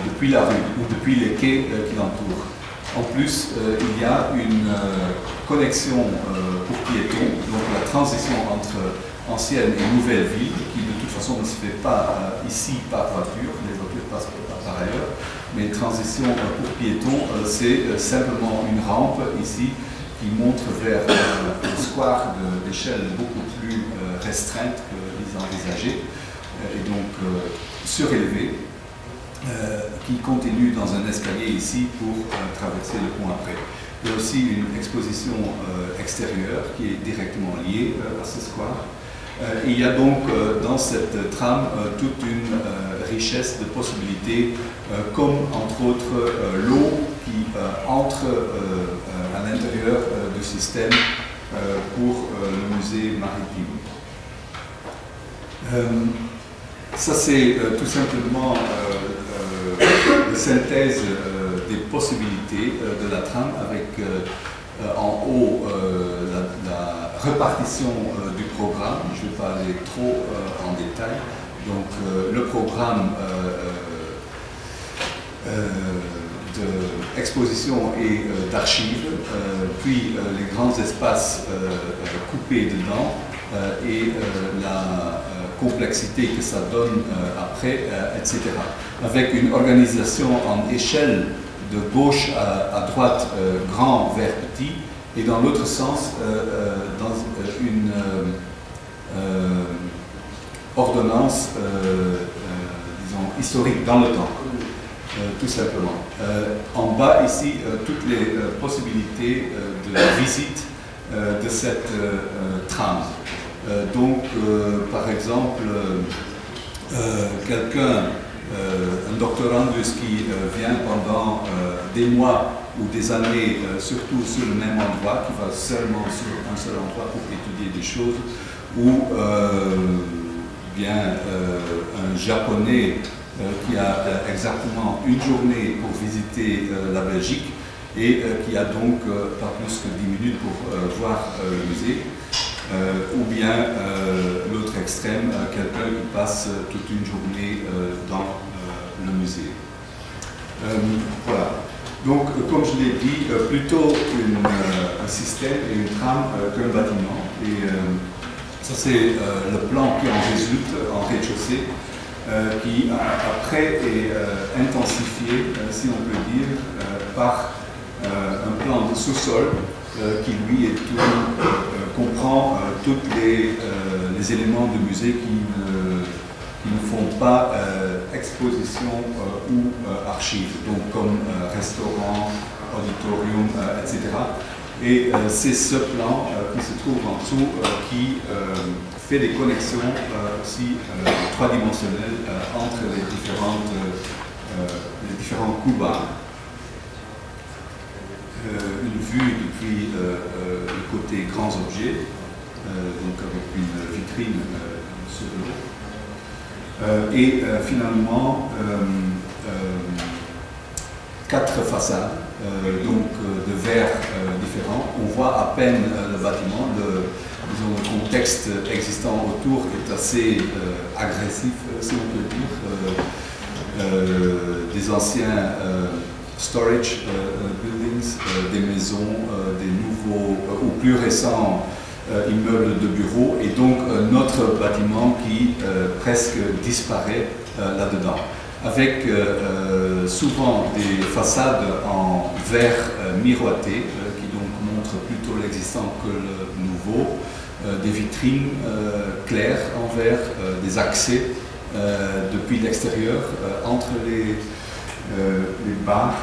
depuis la rue ou depuis les quais qui l'entourent. En plus, il y a une connexion pour piétons, donc la transition entre ancienne et nouvelle ville, qui de toute façon ne se fait pas ici par voiture, les voitures passent par ailleurs, mais transition pour piétons, c'est simplement une rampe ici qui montre vers un square d'échelle beaucoup plus restreinte que les envisagés, et donc surélevé, qui continue dans un escalier ici pour traverser le pont après. Il y a aussi une exposition extérieure qui est directement liée à ce square. Il y a donc dans cette trame toute une richesse de possibilités, comme entre autres l'eau qui entre à l'intérieur du système pour le musée maritime. Ça c'est tout simplement la synthèse des possibilités de la trame avec en haut la répartition du programme. Je ne vais pas aller trop en détail. Donc le programme d'exposition et d'archives, puis les grands espaces coupés dedans et la complexité que ça donne après, etc. Avec une organisation en échelle de gauche à droite, grand vers petit, et dans l'autre sens, dans une ordonnance, disons, historique dans le temps, tout simplement. En bas, ici, toutes les possibilités de visite de cette trame. Donc, par exemple, quelqu'un, un doctorandus qui vient pendant des mois ou des années, surtout sur le même endroit, qui va seulement sur un seul endroit pour étudier des choses, ou bien un japonais qui a exactement une journée pour visiter la Belgique et qui a donc pas plus que 10 minutes pour voir le musée. Ou bien l'autre extrême, quelqu'un qui passe toute une journée dans le musée. Voilà. Donc, comme je l'ai dit, plutôt un système et une trame qu'un bâtiment. Et ça, c'est le plan qui en résulte en rez-de-chaussée, qui après est intensifié, si on peut dire, par un plan de sous-sol qui lui est comprend tous les éléments de musée qui ne font pas exposition ou archives, donc comme restaurant, auditorium, etc. Et c'est ce plan qui se trouve en dessous qui fait des connexions aussi trois-dimensionnelles entre les différents coups bas. Une vue depuis le côté grands objets, donc avec une vitrine sur l'eau. Et finalement, 4 façades, donc de verres différents. On voit à peine le bâtiment, disons, le contexte existant autour est assez agressif, si on peut dire. Des anciens storage buildings, des maisons, des nouveaux ou plus récents immeubles de bureaux, et donc notre bâtiment qui presque disparaît là-dedans, avec souvent des façades en verre miroité qui donc montrent plutôt l'existant que le nouveau, des vitrines claires en verre, des accès depuis l'extérieur entre les bars,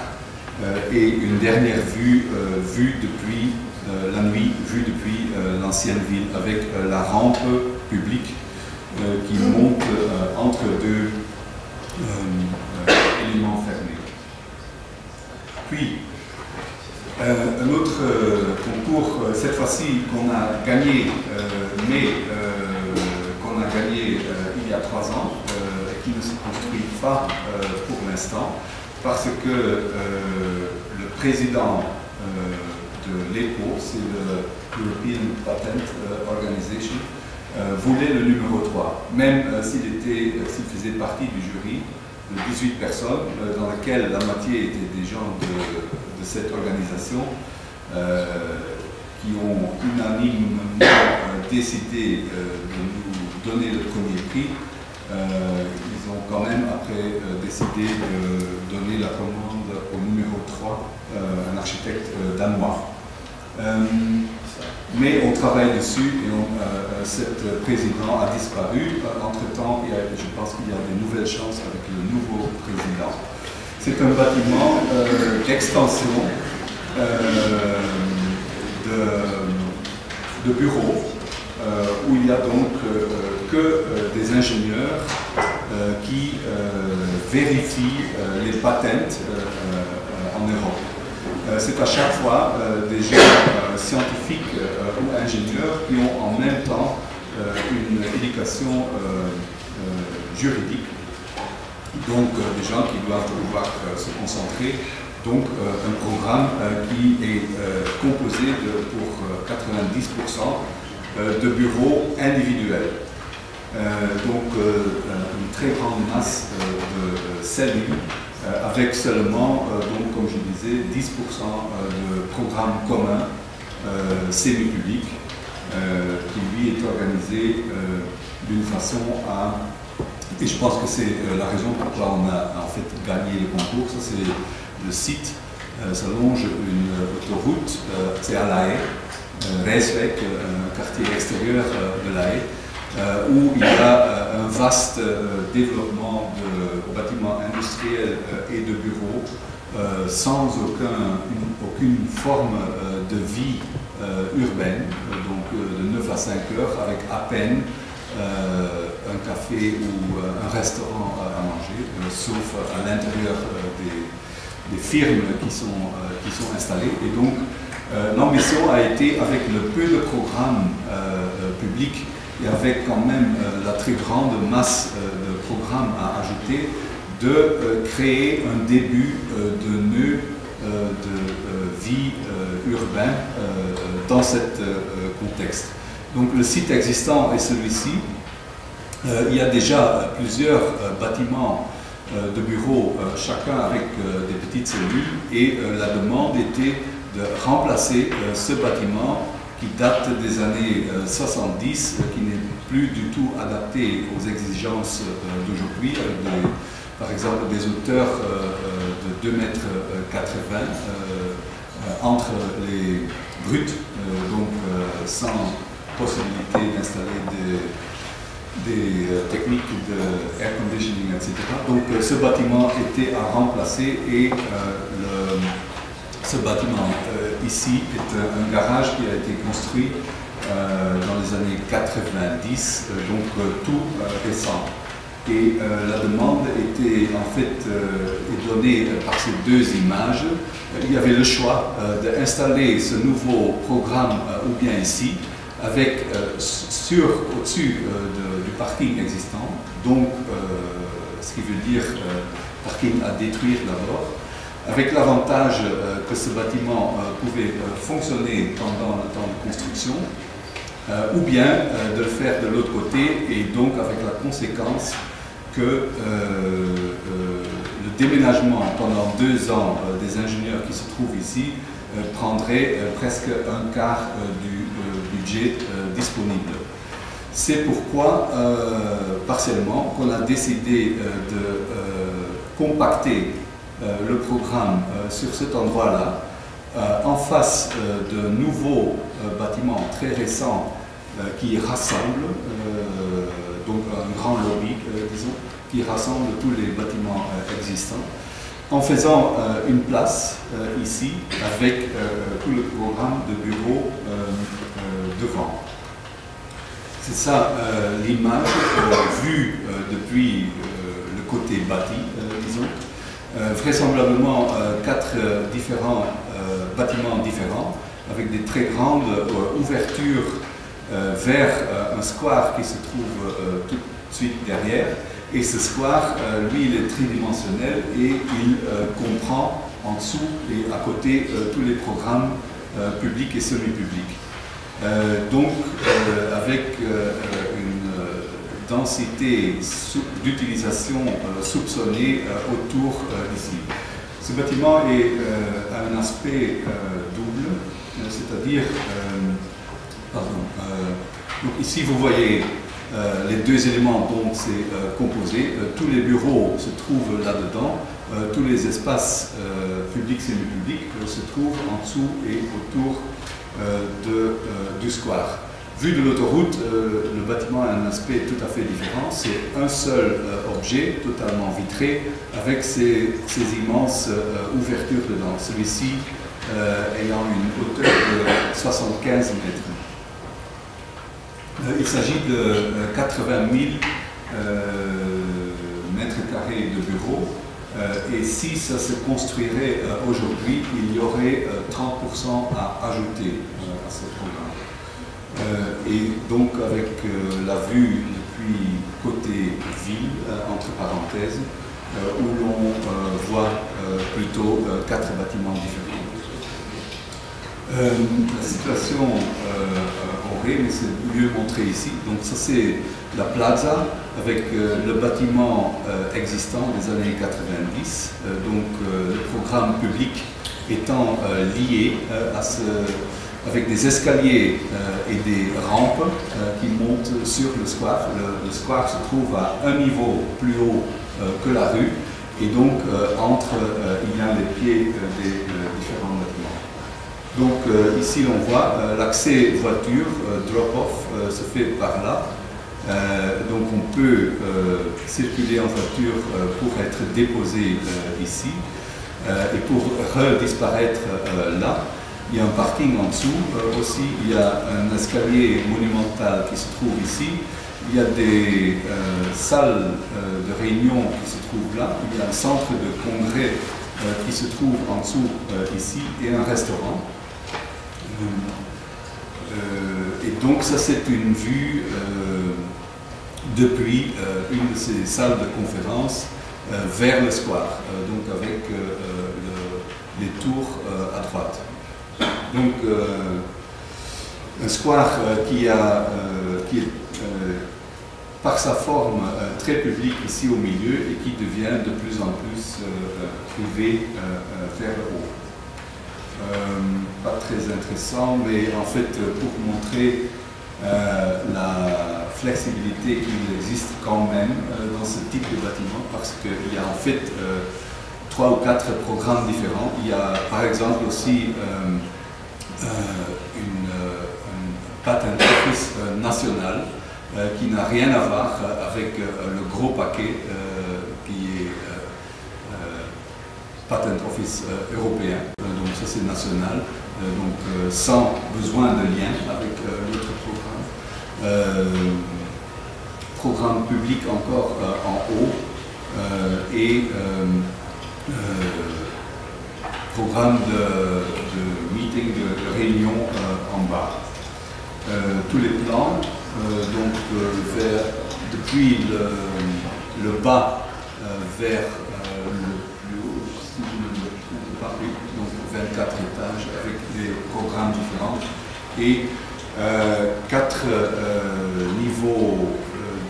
et une dernière vue depuis la nuit, vue depuis l'ancienne ville, avec la rampe publique qui monte entre deux éléments fermés. Puis, un autre concours, cette fois-ci qu'on a gagné, mais qu'on a gagné il y a 3 ans, et qui ne se construit pas pour l'instant, parce que le président de l'EPO, c'est le European Patent Organization, voulait le numéro 3, même s'il faisait partie du jury de 18 personnes, dans laquelle la moitié étaient des gens de cette organisation, qui ont unanimement décidé de nous donner le premier prix. Ils ont quand même après décidé de donner la commande au numéro 3, un architecte danois. Mais on travaille dessus et cette président a disparu. Entre-temps, je pense qu'il y a de nouvelles chances avec le nouveau président. C'est un bâtiment d'extension de bureaux où il y a donc que des ingénieurs qui vérifie les patents en Europe. C'est à chaque fois des gens scientifiques ou ingénieurs qui ont en même temps une éducation juridique, donc des gens qui doivent pouvoir se concentrer. Donc un programme qui est composé pour 90% de bureaux individuels. Donc une très grande masse de cellules avec seulement, donc, comme je disais, 10% de programmes communs semi-publics qui lui est organisé d'une façon à... Et je pense que c'est la raison pourquoi on a en fait gagné le concours. Ça, c'est le site, ça longe une autoroute, c'est à La Haye, Rijswijk, un quartier extérieur de La Haye, où il y a un vaste développement de bâtiments industriels et de bureaux sans aucune forme de vie urbaine, donc de 9 à 5 heures, avec à peine un café ou un restaurant à manger, sauf à l'intérieur des firmes qui sont installées. Et donc l'ambition a été, avec le peu de programmes publics et avec quand même la très grande masse de programmes à ajouter, de créer un début de nœud de vie urbain dans ce contexte. Donc le site existant est celui-ci. Il y a déjà plusieurs bâtiments de bureaux, chacun avec des petites cellules, et la demande était de remplacer ce bâtiment qui date des années 70, qui n'est plus du tout adapté aux exigences d'aujourd'hui, avec par exemple des hauteurs de 2,80 m entre les brutes, donc sans possibilité d'installer des techniques de air conditioning, etc. Donc ce bâtiment était à remplacer, et ce bâtiment ici est un garage qui a été construit dans les années 90, donc tout récent. Et la demande était en fait donnée par ces deux images. Il y avait le choix d'installer ce nouveau programme ou bien ici, avec au-dessus du parking existant, donc ce qui veut dire parking à détruire d'abord, avec l'avantage que ce bâtiment pouvait fonctionner pendant le temps de construction, ou bien de le faire de l'autre côté, et donc avec la conséquence que le déménagement pendant 2 ans des ingénieurs qui se trouvent ici prendrait presque un quart du budget disponible. C'est pourquoi, partiellement, qu'on a décidé de compacter le programme sur cet endroit-là, en face de nouveaux bâtiments très récents qui rassemblent, donc un grand lobby, disons, qui rassemble tous les bâtiments existants, en faisant une place ici avec tout le programme de bureaux devant. C'est ça l'image vue depuis le côté bâti, disons. Vraisemblablement 4 différents bâtiments différents, avec des très grandes ouvertures vers un square qui se trouve tout de suite derrière. Et ce square, lui, il est tridimensionnel et il comprend en dessous et à côté tous les programmes publics et semi-publics. Donc, avec une densité d'utilisation soupçonnée autour d'ici. Ce bâtiment a un aspect double, c'est-à-dire, donc ici vous voyez les deux éléments dont c'est composé. Tous les bureaux se trouvent là-dedans, tous les espaces publics et semi-publics se trouvent en dessous et autour du square. Vu de l'autoroute, le bâtiment a un aspect tout à fait différent. C'est un seul objet, totalement vitré, avec ces immenses ouvertures dedans. Celui-ci ayant une hauteur de 75 mètres. Il s'agit de 80 000 bureaux. Et si ça se construirait aujourd'hui, il y aurait 30% à ajouter à ce programme. Et donc avec la vue depuis côté ville, entre parenthèses, où l'on voit plutôt 4 bâtiments différents. La situation aurait, mais c'est mieux montré ici. Donc ça c'est la plaza avec le bâtiment existant des années 90. Donc le programme public étant lié avec des escaliers et des rampes qui montent sur le square. Le square se trouve à un niveau plus haut que la rue, et donc il y a les pieds des différents bâtiments. Donc ici on voit l'accès voiture, drop-off, se fait par là. Donc on peut circuler en voiture pour être déposé ici, et pour redisparaître là. Il y a un parking en dessous aussi, il y a un escalier monumental qui se trouve ici, il y a des salles de réunion qui se trouvent là, il y a un centre de congrès qui se trouve en dessous ici, et un restaurant. Et donc ça c'est une vue depuis une de ces salles de conférence vers le square, donc avec les tours à droite. Donc un square qui est par sa forme très public ici au milieu et qui devient de plus en plus privé vers le haut. Pas très intéressant, mais en fait pour montrer la flexibilité qu'il existe quand même dans ce type de bâtiment, parce qu'il y a en fait 3 ou 4 programmes différents. Il y a par exemple aussi un patent office national qui n'a rien à voir avec le gros paquet qui est patent office européen. Donc ça c'est national, donc sans besoin de lien avec l'autre programme. Programme public encore en haut, et programme de meeting, de réunion en bas. Tous les plans, donc depuis le bas vers le plus haut, si je ne me trompe pas, donc 24 étages avec des programmes différents, et 4 niveaux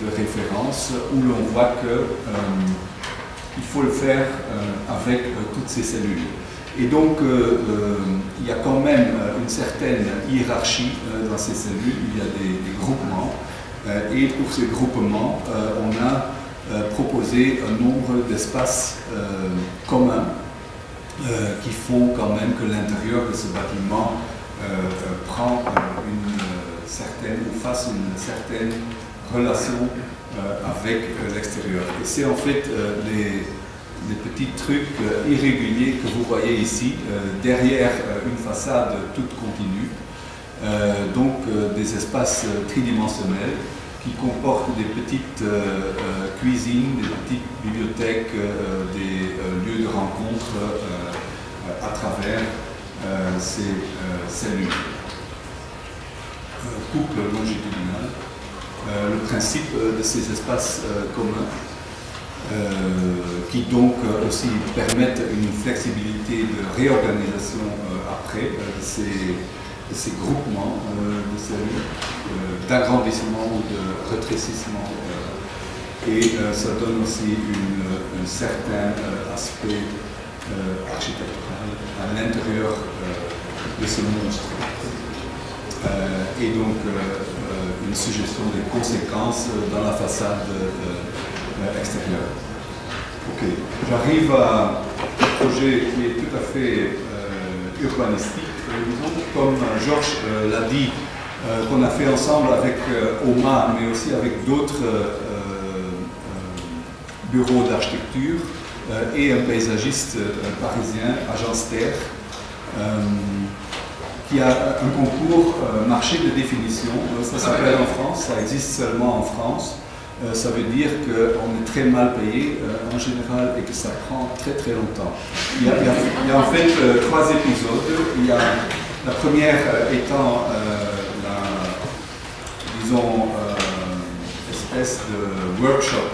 de référence où l'on voit que il faut le faire avec toutes ces cellules. Et donc, il y a quand même une certaine hiérarchie dans ces cellules, il y a des groupements, et pour ces groupements, on a proposé un nombre d'espaces communs qui font quand même que l'intérieur de ce bâtiment prend une certaine, ou fasse une certaine relation avec l'extérieur. Et c'est en fait les petits trucs irréguliers que vous voyez ici, derrière une façade toute continue, donc des espaces tridimensionnels qui comportent des petites cuisines, des petites bibliothèques, des lieux de rencontre à travers ces cellules. Couple longitudinal. Le principe de ces espaces communs qui donc aussi permettent une flexibilité de réorganisation après de ces groupements de cellules, d'agrandissement ou de rétrécissement, et ça donne aussi un certain aspect architectural à l'intérieur de ce monstre, et donc une suggestion des conséquences dans la façade extérieure. Ok, j'arrive à un projet qui est tout à fait urbanistique, disons, comme Georges l'a dit, qu'on a fait ensemble avec OMA, mais aussi avec d'autres bureaux d'architecture, et un paysagiste parisien, Agence Terre, qui a un concours marché de définition. Ça s'appelle en France, ça existe seulement en France. ça veut dire qu'on est très mal payé en général et que ça prend très très longtemps. Il y a en fait 3 épisodes. Il y a la première étant disons, espèce de workshop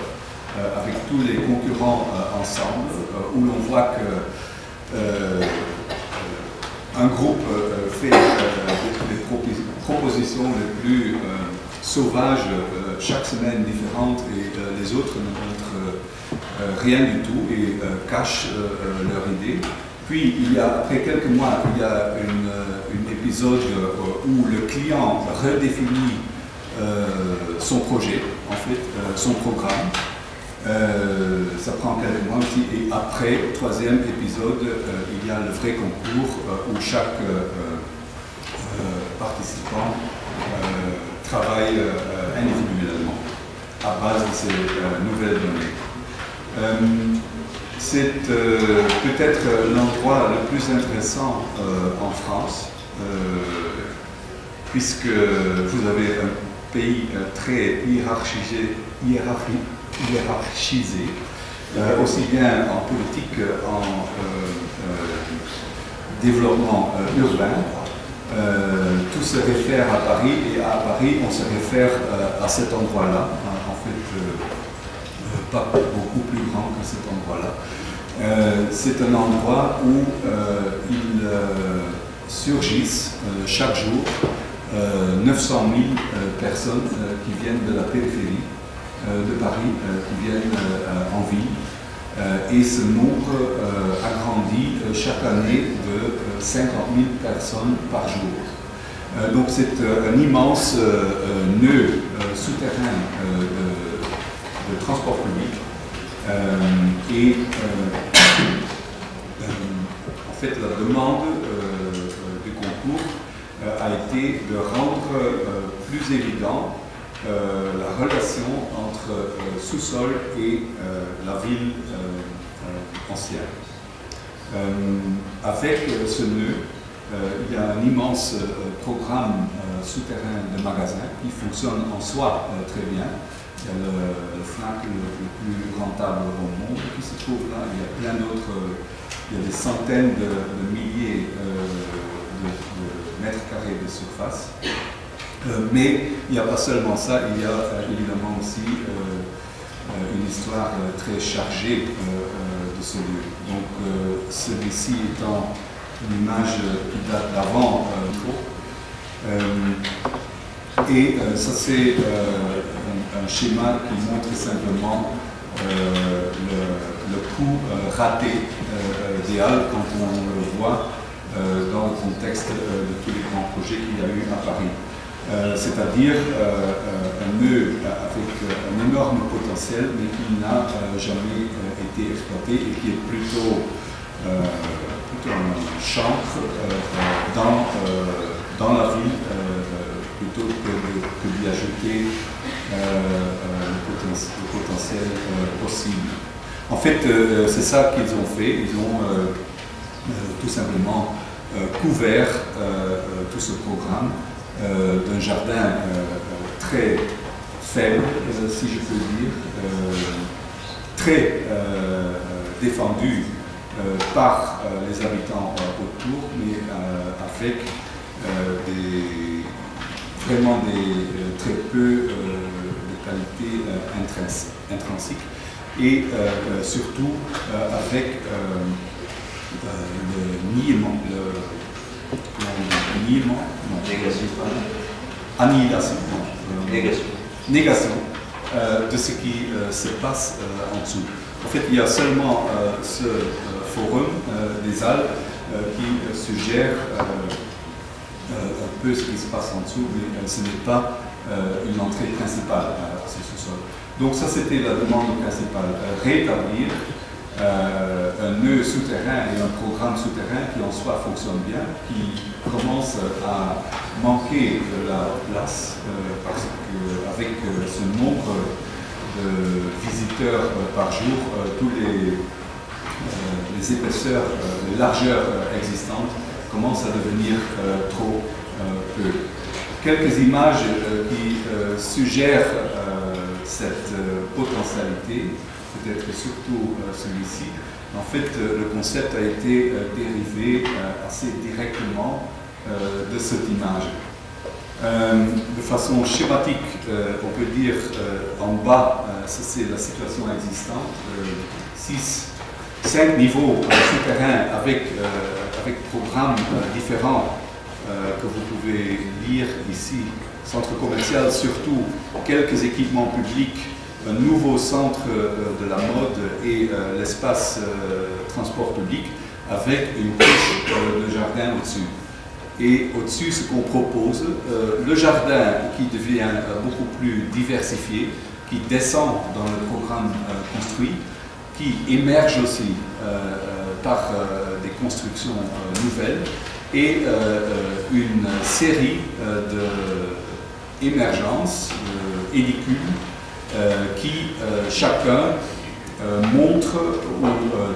avec tous les concurrents ensemble, où l'on voit que un groupe fait des propositions les plus sauvages chaque semaine différentes et les autres ne montrent rien du tout et cachent leur idée. Puis, après quelques mois, il y a un épisode où le client redéfinit son projet, en fait, son programme. Ça prend quelques mois aussi. Et après, 3e épisode, il y a le vrai concours où chaque participant travaille individuellement à base de ces nouvelles données. C'est peut-être l'endroit le plus intéressant en France, puisque vous avez un pays très hiérarchisé, aussi bien en politique qu'en développement urbain. Tout se réfère à Paris et à Paris on se réfère à cet endroit-là, en fait pas beaucoup plus grand que cet endroit-là. C'est un endroit où il surgissent chaque jour 900 000 personnes qui viennent de la périphérie de Paris, qui viennent en ville. Et ce nombre agrandit chaque année de 50 000 personnes par jour. Donc c'est un immense nœud souterrain de transport public. En fait, la demande du concours a été de rendre plus évident la relation entre sous-sol et la ville ancienne. Avec ce nœud, il y a un immense programme souterrain de magasins qui fonctionne en soi très bien. Il y a le Fnac le plus rentable au monde qui se trouve là. Il y a plein d'autres, il y a des centaines de milliers de mètres carrés de surface. Mais il n'y a pas seulement ça, il y a évidemment aussi une histoire très chargée de ce lieu. Donc celui-ci étant une image qui date d'avant ça c'est un schéma qui montre simplement le coût raté des Halles quand on le voit dans le contexte de tous les grands projets qu'il y a eu à Paris. C'est-à-dire un nœud avec un énorme potentiel mais qui n'a jamais été exploité et qui est plutôt un chancre dans la ville plutôt que d'y ajouter le potentiel possible. En fait, c'est ça qu'ils ont fait. Ils ont tout simplement couvert tout ce programme d'un jardin très faible, si je peux dire, très défendu par les habitants autour, mais avec vraiment très peu de qualité intrinsique et surtout avec le niement, négation de ce qui se passe en dessous. En fait, il y a seulement ce forum des Halles qui suggère un peu ce qui se passe en dessous, mais ce n'est pas une entrée principale à ce sous-sol. Donc ça, c'était la demande principale, rétablir un nœud souterrain et un programme souterrain qui en soi fonctionne bien, qui commence à manquer de la place parce qu'avec ce nombre de visiteurs par jour, tous les épaisseurs, les largeurs existantes commencent à devenir trop peu. Quelques images qui suggèrent cette potentialité, peut-être surtout celui-ci. En fait, le concept a été dérivé assez directement de cette image. De façon schématique, on peut dire en bas, ça c'est la situation existante, 5 niveaux souterrains avec programmes différents que vous pouvez lire ici, centre commercial surtout, quelques équipements publics, un nouveau centre de la mode et l'espace transport public avec une couche de jardin au-dessus. Et au-dessus, ce qu'on propose, le jardin qui devient beaucoup plus diversifié, qui descend dans le programme construit, qui émerge aussi par des constructions nouvelles et une série d'émergences, édicules, qui chacun montre ou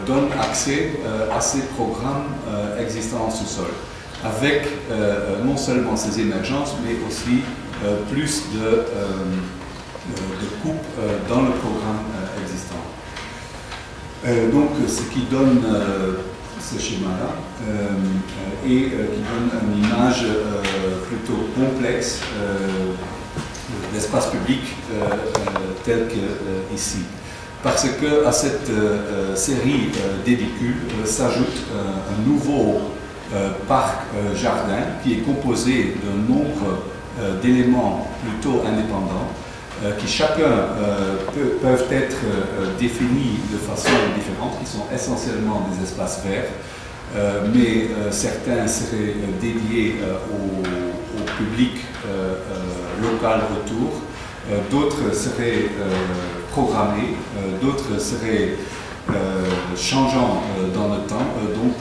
donne accès à ces programmes existants en sous-sol, avec non seulement ces émergences, mais aussi plus de coupes dans le programme existant. Donc, ce qui donne ce schéma-là et qui donne une image plutôt complexe l'espace public tel qu'ici. Parce qu'à cette série d'édicules s'ajoute un nouveau parc jardin qui est composé d'un nombre d'éléments plutôt indépendants qui chacun peuvent être définis de façon différente, qui sont essentiellement des espaces verts, mais certains seraient dédiés au public local autour, d'autres seraient programmés, d'autres seraient changeants dans le temps, donc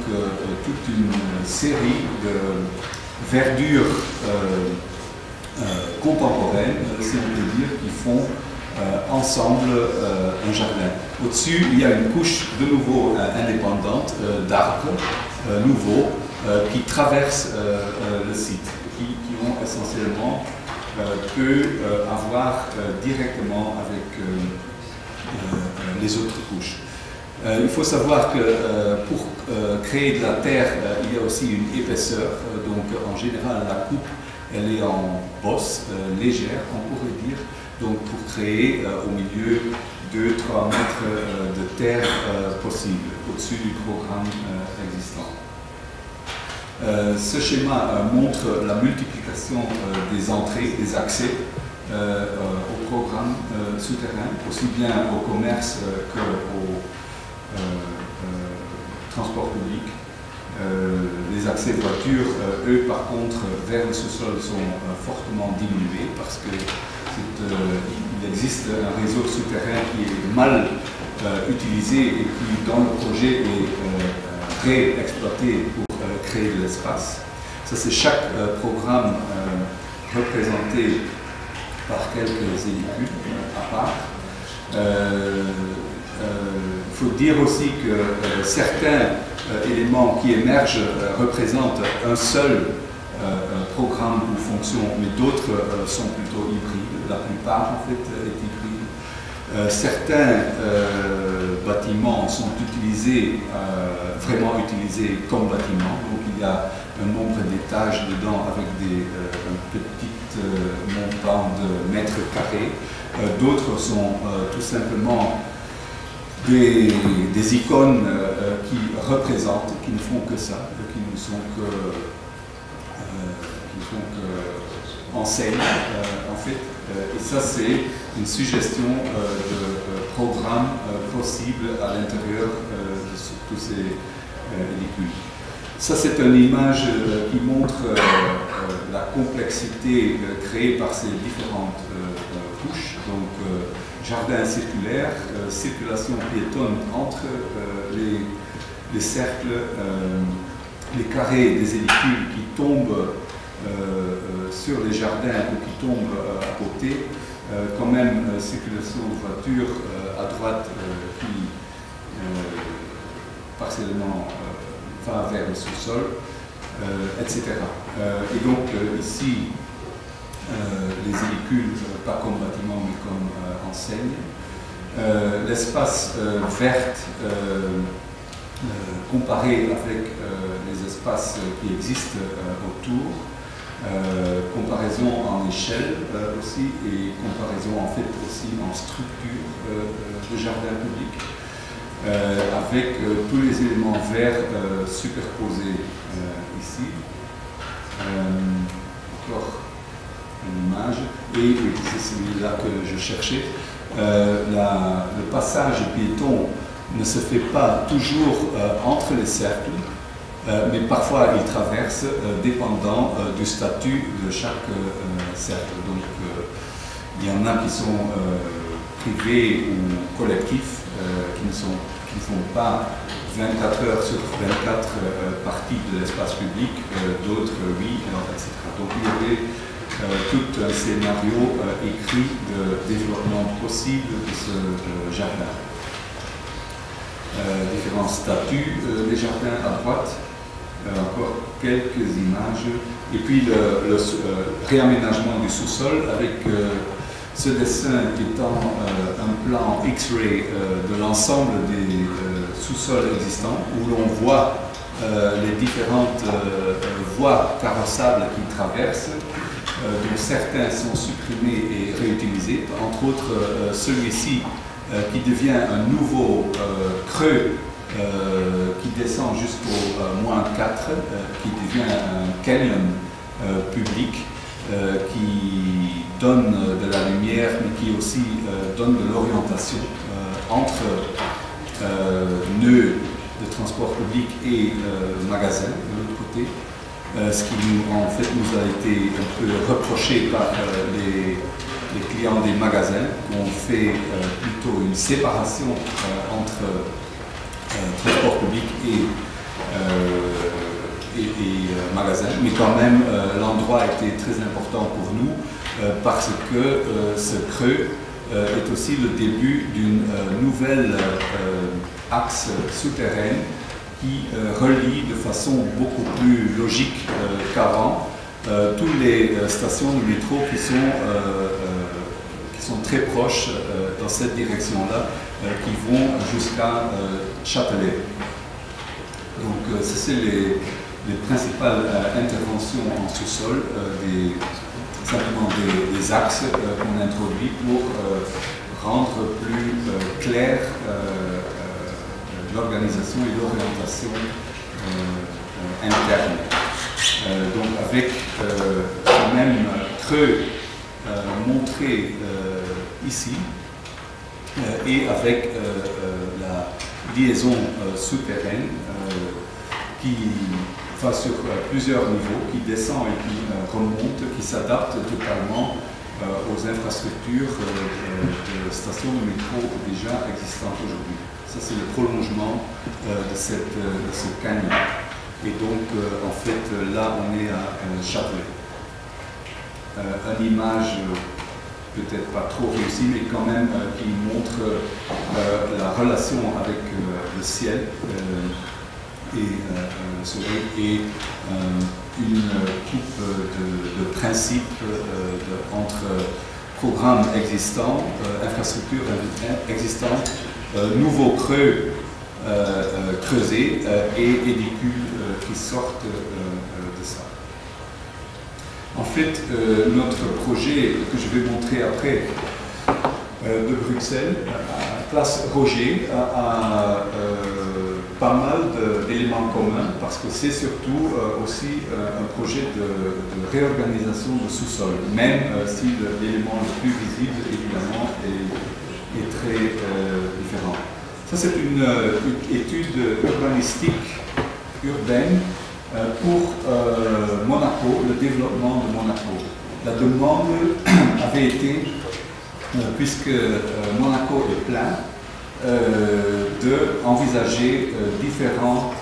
toute une série de verdures contemporaines, si on peut dire, qui font ensemble un jardin. Au-dessus, il y a une couche de nouveau indépendante d'arbres nouveaux qui traversent le site, qui ont essentiellement peut avoir directement avec les autres couches. Il faut savoir que pour créer de la terre, il y a aussi une épaisseur, donc en général la coupe elle est en bosse légère, on pourrait dire, donc pour créer au milieu 2-3 mètres de terre possible au-dessus du programme existant. Ce schéma montre la multiplication des entrées, des accès au programme souterrain, aussi bien au commerce qu'au transport public. Les accès de voitures, eux, par contre, vers le sous-sol sont fortement diminués parce qu'il existe un réseau souterrain qui est mal utilisé et qui, dans le projet, est réexploité pour créer de l'espace. Ça, c'est chaque programme représenté par quelques édicules à part. Il faut dire aussi que certains éléments qui émergent représentent un seul programme ou fonction, mais d'autres sont plutôt hybrides. La plupart, en fait, est hybride. Certains bâtiments sont utilisés, vraiment utilisés comme bâtiments. Donc il y a un nombre d'étages dedans avec un petit montant de mètres carrés. D'autres sont tout simplement des icônes qui représentent, qui ne font que ça, qui ne sont que enseignent en fait. Et ça c'est une suggestion de programme possible à l'intérieur de tous ces édicules. Ça c'est une image qui montre la complexité créée par ces différentes couches. Donc, jardin circulaire, circulation piétonne entre les cercles, les carrés des édicules qui tombent sur les jardins ou qui tombent à côté, quand même circulation de voitures à droite qui partiellement va vers le sous-sol, etc. Et donc ici, les hélicules, pas comme bâtiment mais comme enseigne. L'espace vert comparé avec les espaces qui existent autour, comparaison en échelle aussi et comparaison en fait aussi en structure de jardin public, avec tous les éléments verts superposés ici. Encore une image, et c'est celui-là que je cherchais. Le passage piéton ne se fait pas toujours entre les cercles, mais parfois il traverse, dépendant du statut de chaque cercle. Donc il y en a qui sont privés ou collectifs, qui ne font pas 24 heures sur 24 parties de l'espace public, d'autres oui, etc. Donc il y avait tout un scénario écrit de développement possible de ce jardin. Différents statuts des jardins à droite, encore quelques images, et puis le réaménagement du sous-sol avec ce dessin étant un plan X-ray de l'ensemble des sous-sols existants, où l'on voit les différentes voies carrossables qui traversent, dont certains sont supprimés et réutilisés, entre autres celui-ci qui devient un nouveau creux qui descend jusqu'au -4, qui devient un canyon public qui donne de la lumière, mais qui aussi donne de l'orientation entre nœuds de transport public et magasins de l'autre côté. Ce qui en fait nous a été un peu reproché par les clients des magasins, qu'on fait plutôt une séparation entre transport public et magasins, mais quand même l'endroit a été très important pour nous parce que ce creux est aussi le début d'une nouvelle axe souterraine qui relie de façon beaucoup plus logique qu'avant toutes les stations de métro qui sont très proches dans cette direction-là, qui vont jusqu'à Châtelet. Donc ça c'est les principales interventions en sous-sol, simplement des axes qu'on introduit pour rendre plus clair l'organisation et l'orientation interne. Donc avec ce même creux montré ici et avec la liaison souterraine qui va sur plusieurs niveaux, qui descend et qui remonte, qui s'adapte totalement aux infrastructures de stations de métro déjà existantes aujourd'hui. Ça, c'est le prolongement de ce canyon. Et donc, en fait, là, on est à Châtelet. Une image peut-être pas trop réussie, mais quand même qui montre la relation avec le ciel et le soleil et une coupe de principe entre programmes existants, infrastructures existantes, nouveaux creux creusés et édicules qui sortent de ça. En fait, notre projet que je vais montrer après de Bruxelles, à Place Roger, a pas mal d'éléments communs parce que c'est surtout aussi un projet de réorganisation de sous-sol, même si l'élément le plus visible évidemment est très différent. Ça c'est une étude urbanistique urbaine pour Monaco, le développement de Monaco. La demande avait été, puisque Monaco est plein, d'envisager différentes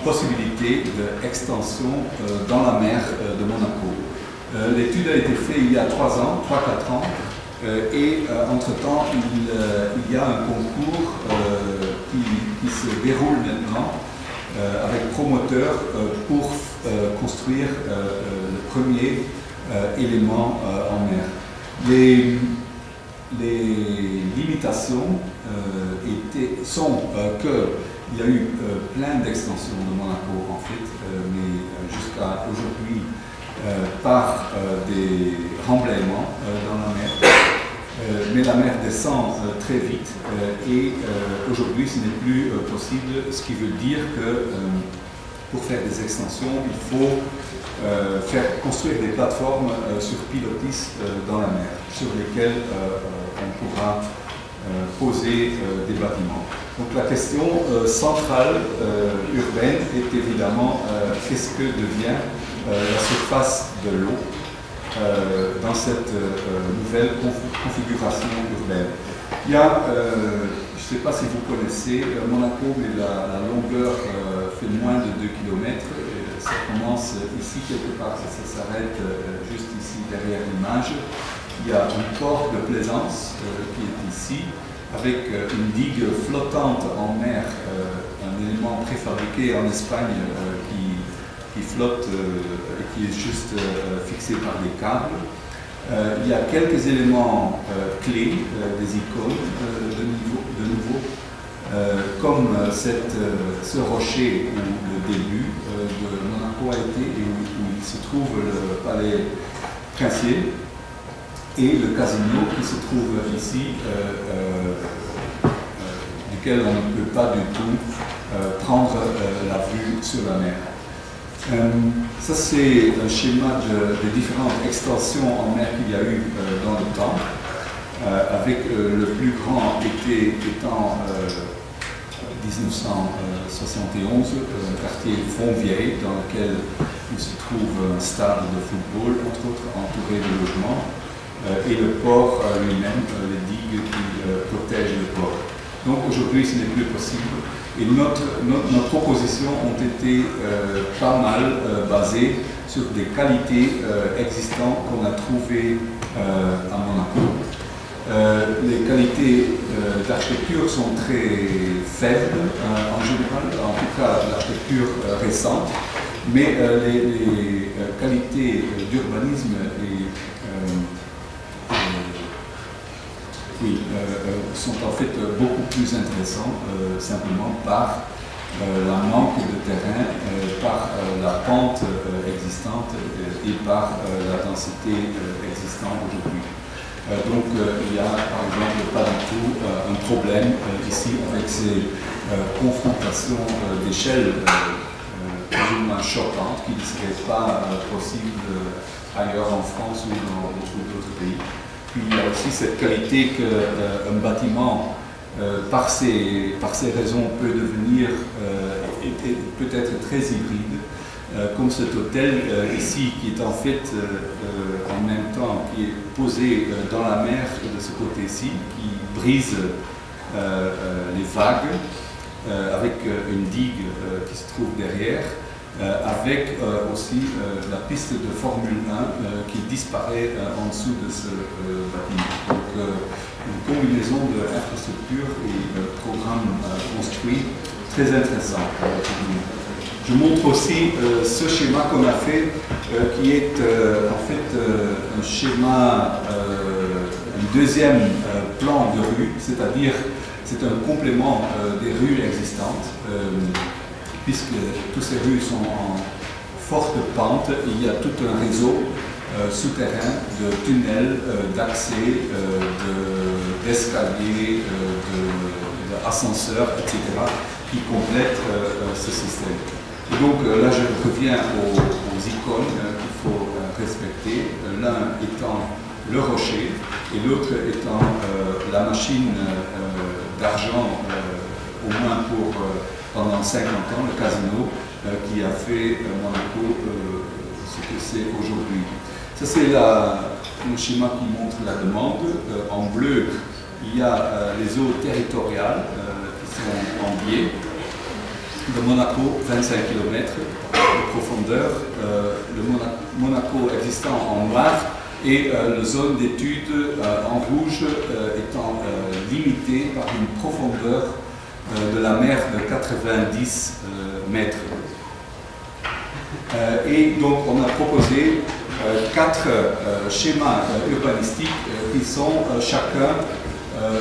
possibilités d'extension dans la mer de Monaco. L'étude a été faite il y a 3 ans, 3-4 ans, et entre-temps il y a un concours qui se déroule maintenant avec promoteur pour construire le premier élément en mer. Les limitations sont qu'il y a eu plein d'extensions de Monaco en fait, mais jusqu'à aujourd'hui par des remblaiements dans la mer. Mais la mer descend très vite et aujourd'hui ce n'est plus possible, ce qui veut dire que pour faire des extensions, il faut faire construire des plateformes sur pilotis dans la mer, sur lesquelles on pourra poser des bâtiments. Donc la question centrale urbaine est évidemment qu'est-ce que devient la surface de l'eau dans cette nouvelle configuration urbaine. Il y a, je ne sais pas si vous connaissez Monaco, mais la longueur fait moins de 2 km. Ça commence ici quelque part, ça s'arrête juste ici derrière l'image. Il y a un port de plaisance qui est ici, avec une digue flottante en mer, un élément préfabriqué en Espagne qui flotte et qui est juste fixé par des câbles. Il y a quelques éléments clés, des icônes de nouveau, comme ce rocher où le début de Monaco a été et où il se trouve le palais princier et le casino qui se trouve ici, duquel on ne peut pas du tout prendre la vue sur la mer. Ça c'est un schéma des différentes extensions en mer qu'il y a eu dans le temps, avec le plus grand étant 1971, le quartier Fontvieille, dans lequel il se trouve un stade de football, entre autres entouré de logements, et le port lui-même, les digues qui protègent le port. Donc aujourd'hui ce n'est plus possible. Et nos propositions ont été pas mal basées sur des qualités existantes qu'on a trouvées à Monaco. Les qualités d'architecture sont très faibles en général, en tout cas l'architecture récente, mais les qualités d'urbanisme sont en fait beaucoup plus intéressants simplement par la manque de terrain, par la pente existante et par la densité existante aujourd'hui. Donc il y a par exemple pas du tout un problème ici avec ces confrontations d'échelle plus ou moins choquantes qui ne seraient pas possibles ailleurs en France ou dans beaucoup d'autres pays. Puis il y a aussi cette qualité qu'un bâtiment, par ces raisons, peut devenir, peut être très hybride, comme cet hôtel ici, qui est en fait en même temps, qui est posé dans la mer de ce côté-ci, qui brise les vagues, avec une digue qui se trouve derrière, avec aussi la piste de Formule 1 qui disparaît en dessous de ce bâtiment. Donc une combinaison d'infrastructures et de programmes construits très intéressant pour nous. Je montre aussi ce schéma qu'on a fait qui est en fait un schéma, un deuxième plan de rue, c'est-à-dire c'est un complément des rues existantes. Puisque toutes ces rues sont en forte pente, il y a tout un réseau souterrain de tunnels, d'accès, d'escaliers, d'ascenseurs, etc., qui complètent ce système. Et donc là, je reviens aux icônes qu'il faut respecter, l'un étant le rocher et l'autre étant la machine d'argent, au moins pour pendant 50 ans, le casino qui a fait Monaco ce que c'est aujourd'hui. Ça c'est le schéma qui montre la demande. En bleu, il y a les eaux territoriales qui sont en biais. De Monaco, 25 km de profondeur. Le Monaco existant en noir et la zone d'étude en rouge étant limitée par une profondeur de la mer de 90 mètres. Et donc on a proposé 4 schémas urbanistiques qui sont chacun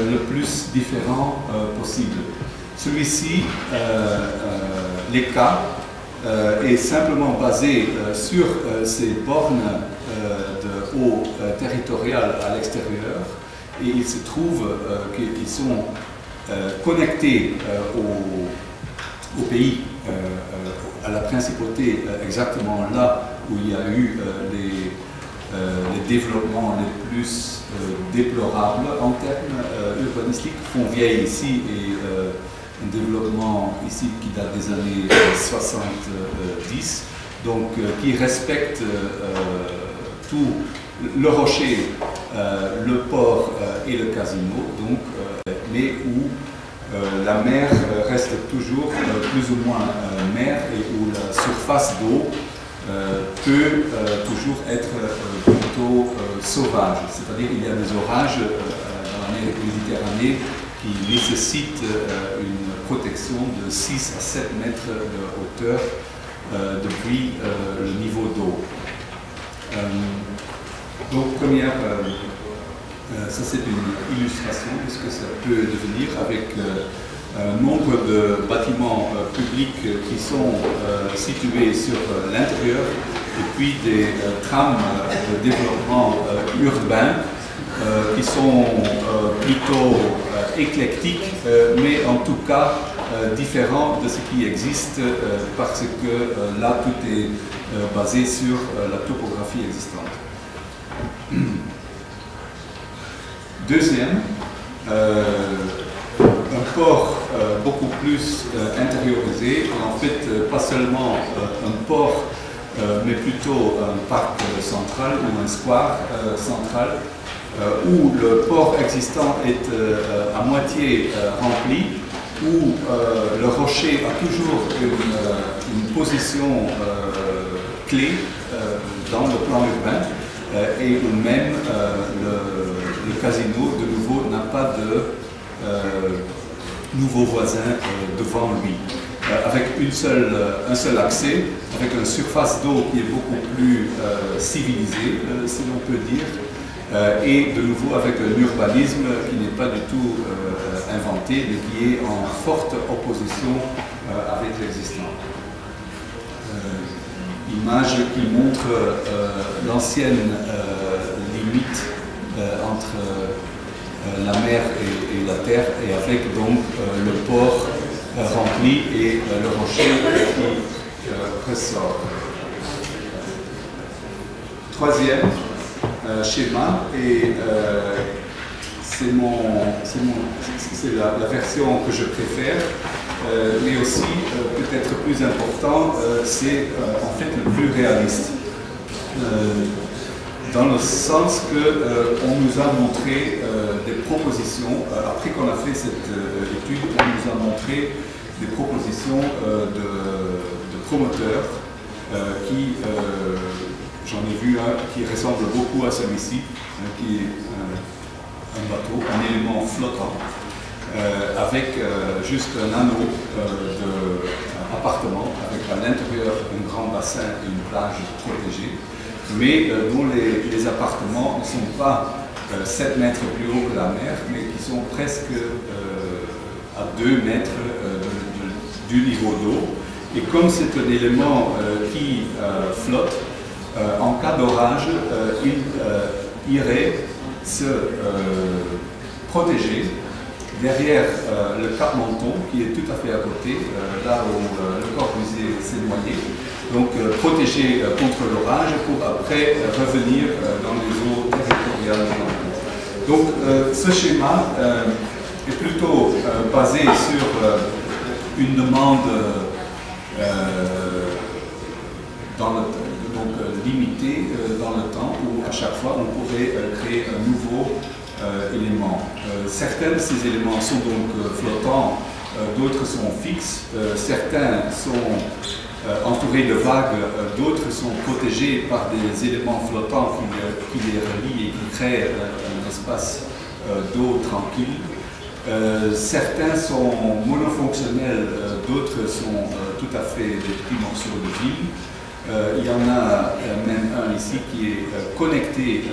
le plus différent possible. Celui-ci, l'ECA, est simplement basé sur ces bornes de eau territoriale à l'extérieur, et il se trouve qu'ils sont connectés au pays, à la principauté, exactement là où il y a eu les développements les plus déplorables en termes urbanistiques. Fontvieille ici et un développement ici qui date des années 70, donc qui respecte tout le rocher, le port et le casino, donc, mais où la mer reste toujours plus ou moins mer et où la surface d'eau peut toujours être plutôt sauvage. C'est-à-dire qu'il y a des orages dans la mer Méditerranée qui nécessitent une protection de 6 à 7 mètres de hauteur depuis le niveau d'eau. Donc première, ça c'est une illustration de ce que ça peut devenir avec un nombre de bâtiments publics qui sont situés sur l'intérieur et puis des trames de développement urbain qui sont plutôt éclectiques, mais en tout cas différents de ce qui existe parce que là tout est basé sur la topographie existante. Deuxième, un port beaucoup plus intériorisé, en fait pas seulement un port mais plutôt un parc central ou un square central où le port existant est à moitié rempli, où le rocher a toujours une position clé dans le plan urbain et où même le casino de nouveau n'a pas de nouveaux voisins devant lui. Avec un seul accès, avec une surface d'eau qui est beaucoup plus civilisée, si l'on peut dire, et de nouveau avec un urbanisme qui n'est pas du tout inventé, mais qui est en forte opposition avec l'existant. Image qui montre l'ancienne limite entre la mer et la terre, et avec donc le port rempli et le rocher qui ressort. Troisième schéma, et c'est la version que je préfère, mais aussi peut-être plus important, c'est en fait le plus réaliste. Dans le sens qu'on nous a montré des propositions, après qu'on a fait cette étude, on nous a montré des propositions de promoteurs qui, j'en ai vu un qui ressemble beaucoup à celui-ci, qui est un bateau, un élément flottant, avec juste un anneau d'appartement, avec à l'intérieur un grand bassin et une plage protégée, mais dont les appartements ne sont pas 7 mètres plus haut que la mer, mais qui sont presque à 2 mètres du niveau d'eau. Et comme c'est un élément qui flotte, en cas d'orage, il irait se protéger derrière le Cap Menton, qui est tout à fait à côté, là où le Corbusier s'est noyé. Donc protégé contre l'orage pour après revenir dans les eaux territoriales. Donc ce schéma est plutôt basé sur une demande limitée dans le temps, où à chaque fois on pourrait créer un nouveau élément. Certains de ces éléments sont donc flottants, d'autres sont fixes, certains sont entourés de vagues, d'autres sont protégés par des éléments flottants qui les relient et qui créent un espace d'eau tranquille. Certains sont monofonctionnels, d'autres sont tout à fait des petits morceaux de ville. Il y en a même un ici qui est connecté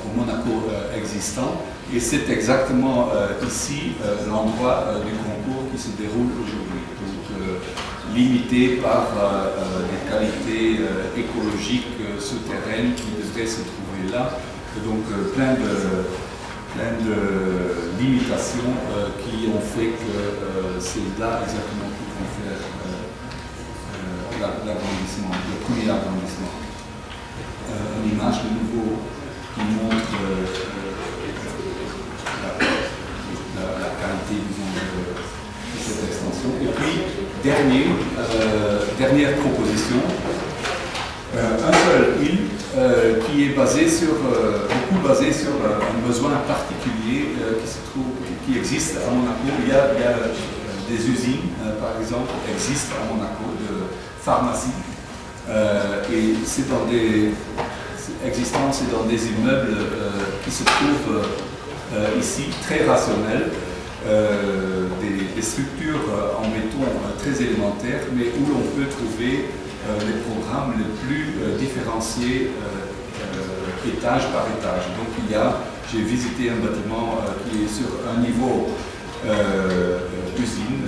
au Monaco existant, et c'est exactement ici l'endroit du concours qui se déroule aujourd'hui. Donc limité par des qualités écologiques souterraines qui devraient se trouver là, donc plein de limitations qui ont fait que c'est là exactement qu'ils vont faire l'agrandissement, le premier agrandissement. Une image de nouveau qui montre la qualité, disons, de cette extension. Et puis, dernière proposition, un seul île qui est basé sur, beaucoup basé sur un besoin particulier qui existe à Monaco. Il y a des usines, par exemple, existent à Monaco de pharmacie, et c'est dans des immeubles qui se trouvent ici très rationnels, des structures en béton très élémentaires, mais où l'on peut trouver les programmes les plus différenciés étage par étage. Donc j'ai visité un bâtiment qui est sur un niveau usine,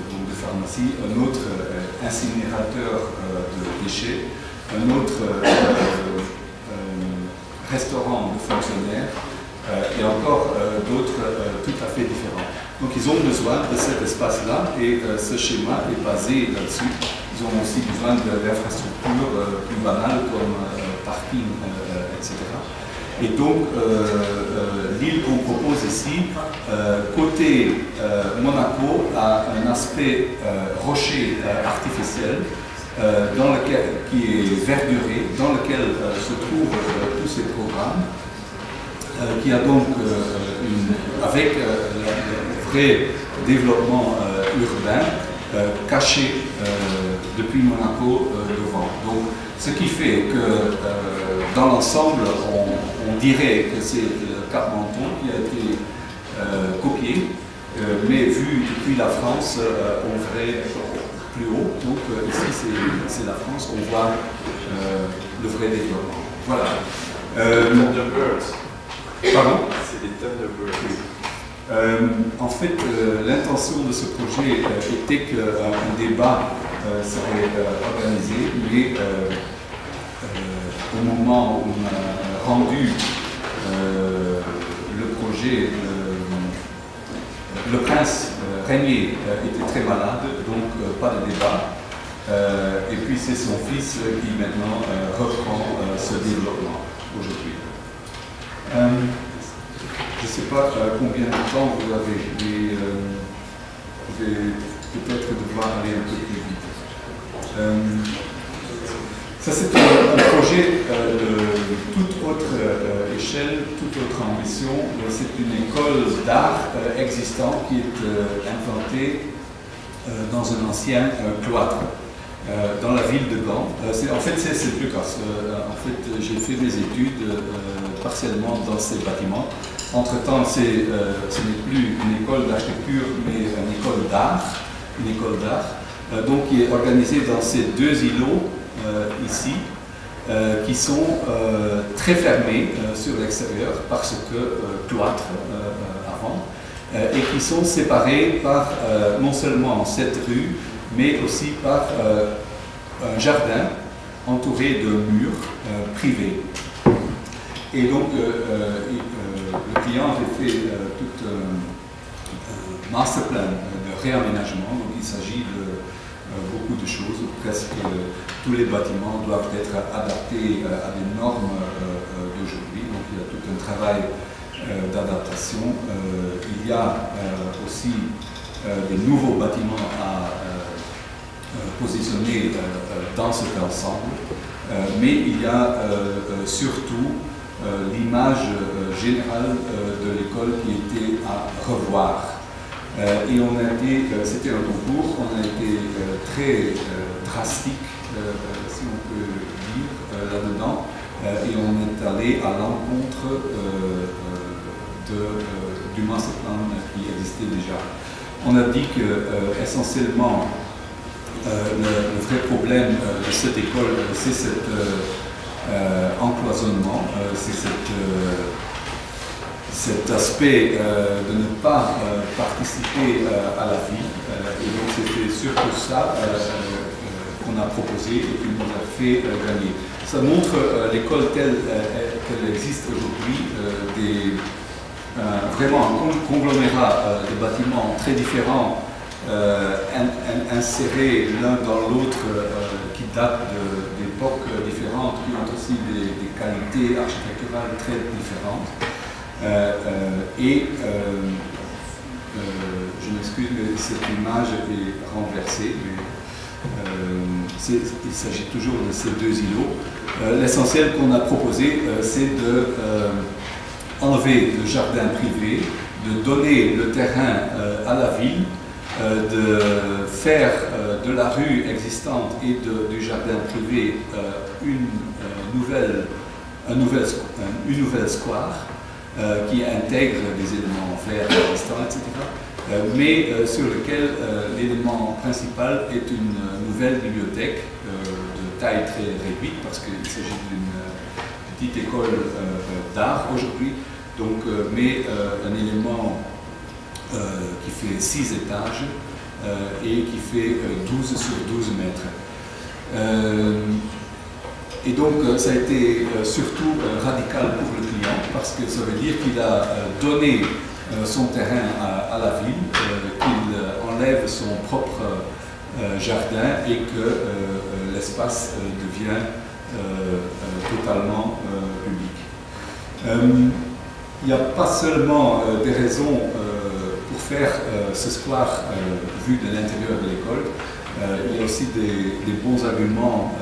donc de pharmacie, un autre incinérateur de déchets, un autre restaurant de fonctionnaires, et encore d'autres tout à fait différents. Donc ils ont besoin de cet espace-là, et ce schéma est basé là-dessus. Ils ont aussi besoin d'infrastructures plus banales comme parking, etc. Et donc l'île qu'on propose ici, côté Monaco, a un aspect rocher artificiel qui est verduré, dans lequel se trouvent tous ces programmes, qui a donc, avec le vrai développement urbain, caché depuis Monaco devant. Donc, ce qui fait que dans l'ensemble, on dirait que c'est le Cap Menton qui a été copié, mais vu depuis la France, on verrait plus haut. Donc ici, c'est la France, on voit le vrai développement. Voilà. Thunderbirds. Pardon? C'est des Thunderbirds. En fait, l'intention de ce projet était qu'un débat serait organisé, mais au moment où on a rendu le projet, le prince régnier était très malade, donc pas de débat. Et puis c'est son fils qui maintenant reprend ce développement aujourd'hui. Je ne sais pas combien de temps vous avez, mais je vais peut-être devoir aller un peu plus vite. Ça, c'est un projet de toute autre échelle, toute autre ambition. C'est une école d'art existante qui est implantée dans un ancien cloître dans la ville de Gand. En fait, c'est plus casse. En fait, j'ai fait mes études partiellement dans ces bâtiments. Entre-temps, ce n'est plus une école d'architecture, mais une école d'art. Donc, qui est organisée dans ces deux îlots ici, qui sont très fermés sur l'extérieur parce que cloître avant, et qui sont séparés par non seulement cette rue, mais aussi par un jardin entouré de murs privés. Et donc, le client avait fait tout un master plan de réaménagement. Donc, il s'agit de beaucoup de choses. Presque tous les bâtiments doivent être adaptés à des normes d'aujourd'hui. Donc, il y a tout un travail d'adaptation. Il y a aussi des nouveaux bâtiments à positionner dans cet ensemble. Mais il y a surtout l'image générale de l'école qui était à revoir. Et on a été, c'était un concours, on a été très drastique, si on peut dire, là-dedans, et on est allé à l'encontre du master plan qui existait déjà. on a dit que essentiellement le vrai problème de cette école, c'est cet encloisonnement, c'est cet aspect de ne pas participer à la vie. Et donc c'était surtout ça qu'on a proposé et qui nous a fait gagner. Ça montre l'école telle qu'elle existe aujourd'hui, vraiment un conglomérat de bâtiments très différents, insérés l'un dans l'autre, qui datent d'époques différentes, qui ont aussi des qualités architecturales très différentes. Je m'excuse, mais cette image est renversée. Il s'agit toujours de ces deux îlots. L'essentiel qu'on a proposé, c'est de enlever le jardin privé, de donner le terrain à la ville, de faire de la rue existante et du jardin privé une nouvelle square qui intègre des éléments verts existants, etc. Mais sur lequel l'élément principal est une nouvelle bibliothèque de taille très réduite, parce qu'il s'agit d'une petite école d'art aujourd'hui, donc, mais un élément qui fait 6 étages et qui fait 12 sur 12 mètres. Et donc ça a été surtout radical pour le client, parce que ça veut dire qu'il a donné son terrain à la ville, qu'il enlève son propre jardin et que l'espace devient totalement public. Il n'y a pas seulement des raisons pour faire ce square vu de l'intérieur de l'école, il y a aussi des bons arguments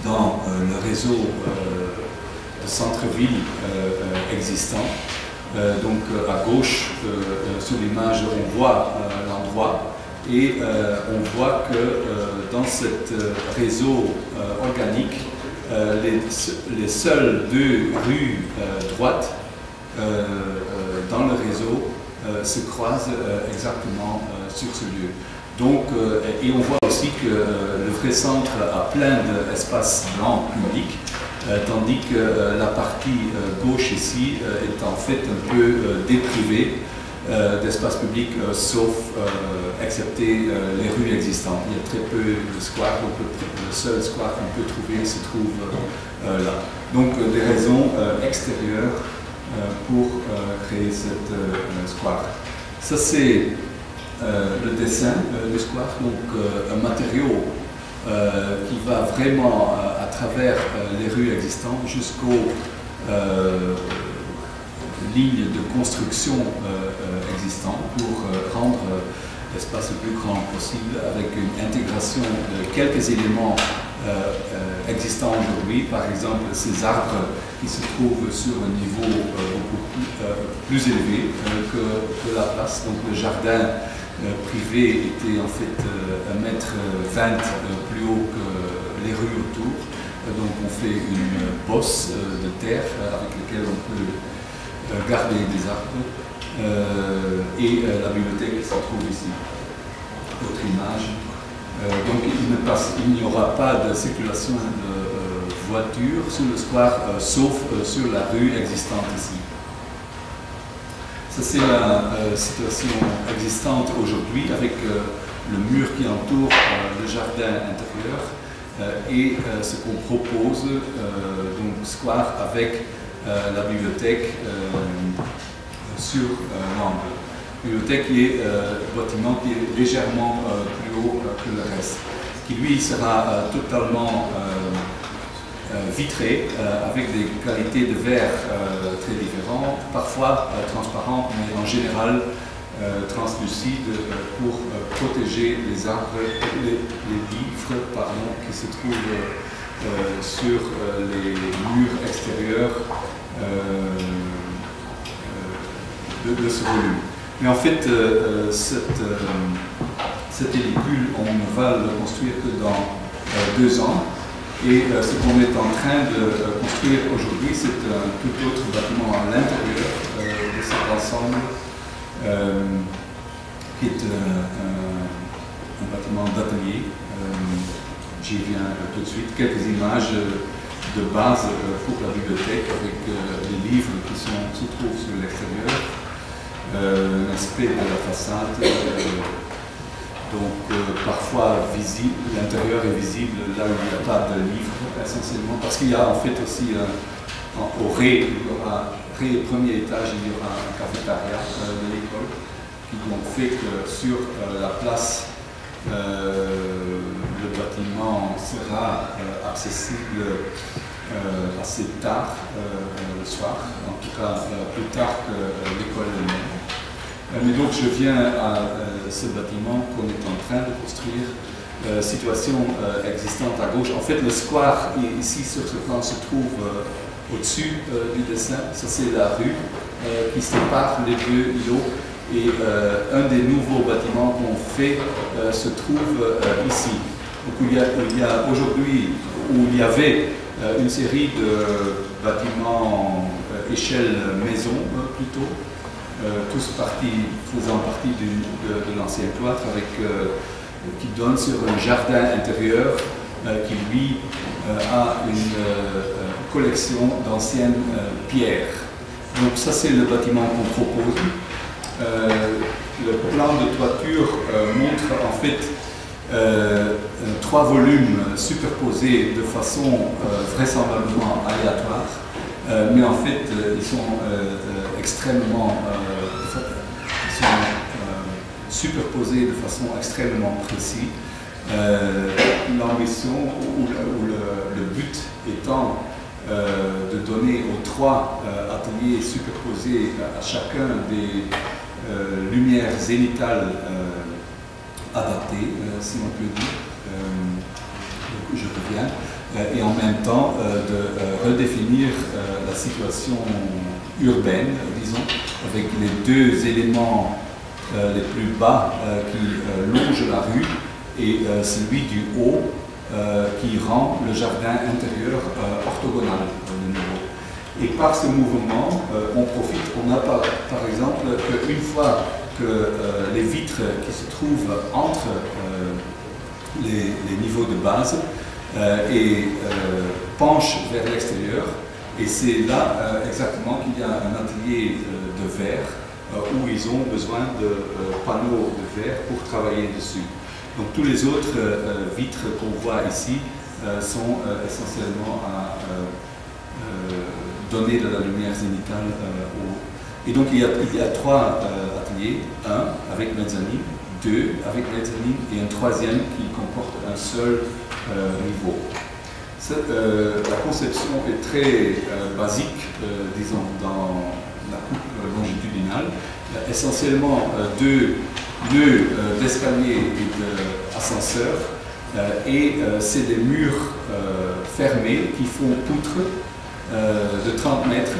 dans le réseau de centre-ville existant. Donc à gauche sur l'image on voit l'endroit et on voit que dans ce réseau organique les seules 2 rues droites dans le réseau se croisent exactement sur ce lieu. Donc, et on voit aussi que le vrai centre a plein d'espaces blancs publics, tandis que la partie gauche ici est en fait un peu déprivée d'espace public, sauf excepté les rues existantes. Il y a très peu de squares, le seul square qu'on peut trouver se trouve là. Donc des raisons extérieures pour créer cette square. Ça c'est le dessin du square, donc un matériau qui va vraiment à travers les rues existantes jusqu'aux lignes de construction existantes pour rendre l'espace le plus grand possible avec une intégration de quelques éléments existants aujourd'hui, par exemple ces arbres qui se trouvent sur un niveau beaucoup plus élevé que la place. Donc le jardin privé était en fait 1,20 m plus haut que les rues autour. Donc on fait une bosse de terre avec laquelle on peut garder des arbres. Et la bibliothèque se trouve ici. Autre image. Donc il n'y aura pas de circulation de voitures sur le square, sauf sur la rue existante ici. Ça c'est la situation existante aujourd'hui avec le mur qui entoure le jardin intérieur et ce qu'on propose, donc square avec la bibliothèque sur l'angle. Bibliothèque qui est bâtiment qui est légèrement plus haut que le reste, qui lui sera totalement vitré avec des qualités de verre très différentes, parfois transparentes, mais en général translucides pour protéger les arbres, les livres qui se trouvent sur les murs extérieurs de ce volume. Mais en fait, cette édicule, on ne va le construire que dans 2 ans. Et ce qu'on est en train de construire aujourd'hui, c'est un tout autre bâtiment à l'intérieur de cet ensemble, qui qui est un bâtiment d'atelier. J'y viens tout de suite. Quelques images de base pour la bibliothèque avec les livres qui se trouvent sur l'extérieur. L'aspect de la façade, donc parfois visible, l'intérieur est visible là où il n'y a pas de livres essentiellement, parce qu'il y a en fait aussi au premier étage, il y aura un cafétéria de l'école qui donc fait que sur la place le bâtiment sera accessible assez tard le soir, en tout cas plus tard que l'école elle-même. Mais donc je viens à ce bâtiment qu'on est en train de construire, situation existante à gauche. En fait le square ici sur ce plan se trouve au-dessus du dessin, ça c'est la rue qui sépare les deux îlots. Et un des nouveaux bâtiments qu'on fait se trouve ici. Donc il y a aujourd'hui, où il y avait une série de bâtiments échelle maison plutôt, tous faisant partie de l'ancien cloître, qui donne sur un jardin intérieur qui lui a une collection d'anciennes pierres. Donc ça c'est le bâtiment qu'on propose. Le plan de toiture montre en fait 3 volumes superposés de façon vraisemblablement aléatoire, mais en fait ils sont extrêmement superposés de façon extrêmement précise. L'ambition ou le but étant de donner aux 3 ateliers superposés à chacun des lumières zénithales adaptées, si on peut dire. Je reviens. Et en même temps de redéfinir la situation urbaine, disons, avec les 2 éléments les plus bas qui longent la rue et celui du haut qui rend le jardin intérieur orthogonal de nouveau. Et par ce mouvement, on profite, on a par exemple qu'une fois que les vitres qui se trouvent entre les niveaux de base et penchent vers l'extérieur, et c'est là exactement qu'il y a un atelier de verre où ils ont besoin de panneaux de verre pour travailler dessus. Donc tous les autres vitres qu'on voit ici sont essentiellement à donner de la lumière zénithale Et donc il y a 3 ateliers, un avec mezzanine, 2 avec mezzanine et un 3e qui comporte un seul niveau. La conception est très basique, disons, dans la coupe longitudinale. Essentiellement 2 nœuds d'escalier et d'ascenseur, et c'est des murs fermés qui font poutre de 30 mètres,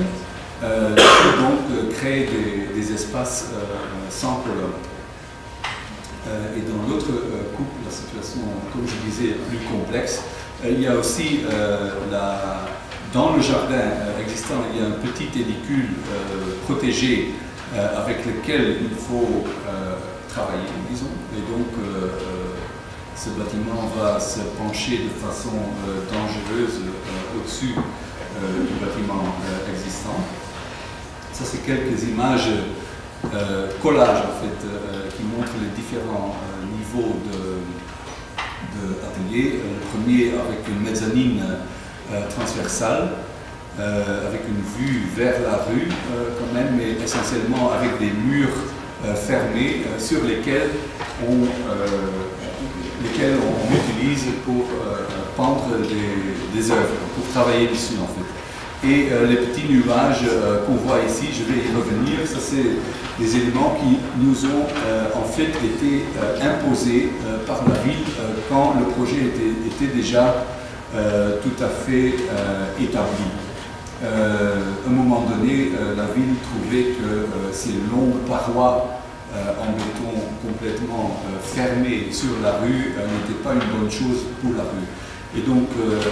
qui donc créent des espaces sans colonne. Et dans l'autre couple, la situation, comme je disais, est plus complexe. Il y a aussi, dans le jardin existant, il y a un petit édicule protégé avec lequel il faut travailler, disons. Et donc, ce bâtiment va se pencher de façon dangereuse au-dessus du bâtiment existant. Ça, c'est quelques images collage en fait, qui montrent les différents niveaux d'atelier. Le premier avec une mezzanine transversale, avec une vue vers la rue quand même, mais essentiellement avec des murs fermés sur lesquels on utilise pour pendre des œuvres, pour travailler dessus en fait. Et les petits nuages qu'on voit ici, je vais y revenir, ça c'est des éléments qui nous ont en fait été imposés par la ville quand le projet était déjà tout à fait établi. À un moment donné, la ville trouvait que ces longues parois en béton complètement fermées sur la rue n'étaient pas une bonne chose pour la rue. Et donc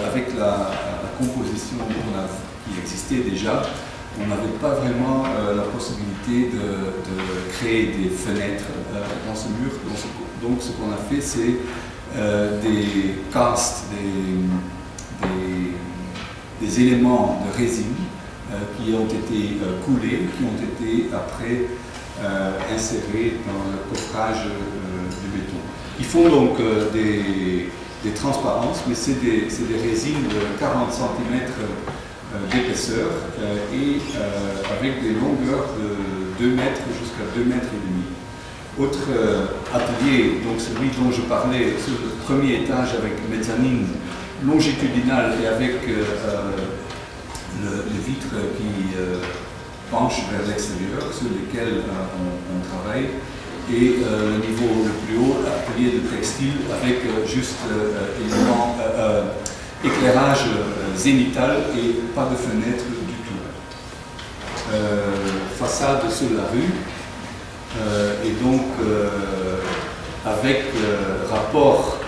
avec la composition qui existait déjà, on n'avait pas vraiment la possibilité de créer des fenêtres dans ce mur. Donc ce qu'on a fait, c'est des castes, des éléments de résine qui ont été coulés, qui ont été après insérés dans le coffrage du béton. Ils font donc des transparences, mais c'est des résines de 40 cm d'épaisseur et avec des longueurs de 2 mètres jusqu'à 2 mètres et demi. Autre atelier, donc celui dont je parlais, sur le premier étage avec mezzanine longitudinale et avec les vitres qui penchent vers l'extérieur, sur lesquelles on travaille, et le niveau le plus haut, atelier de textile avec juste éclairage zénital et pas de fenêtre du tout. Façade sur la rue, et donc avec rapport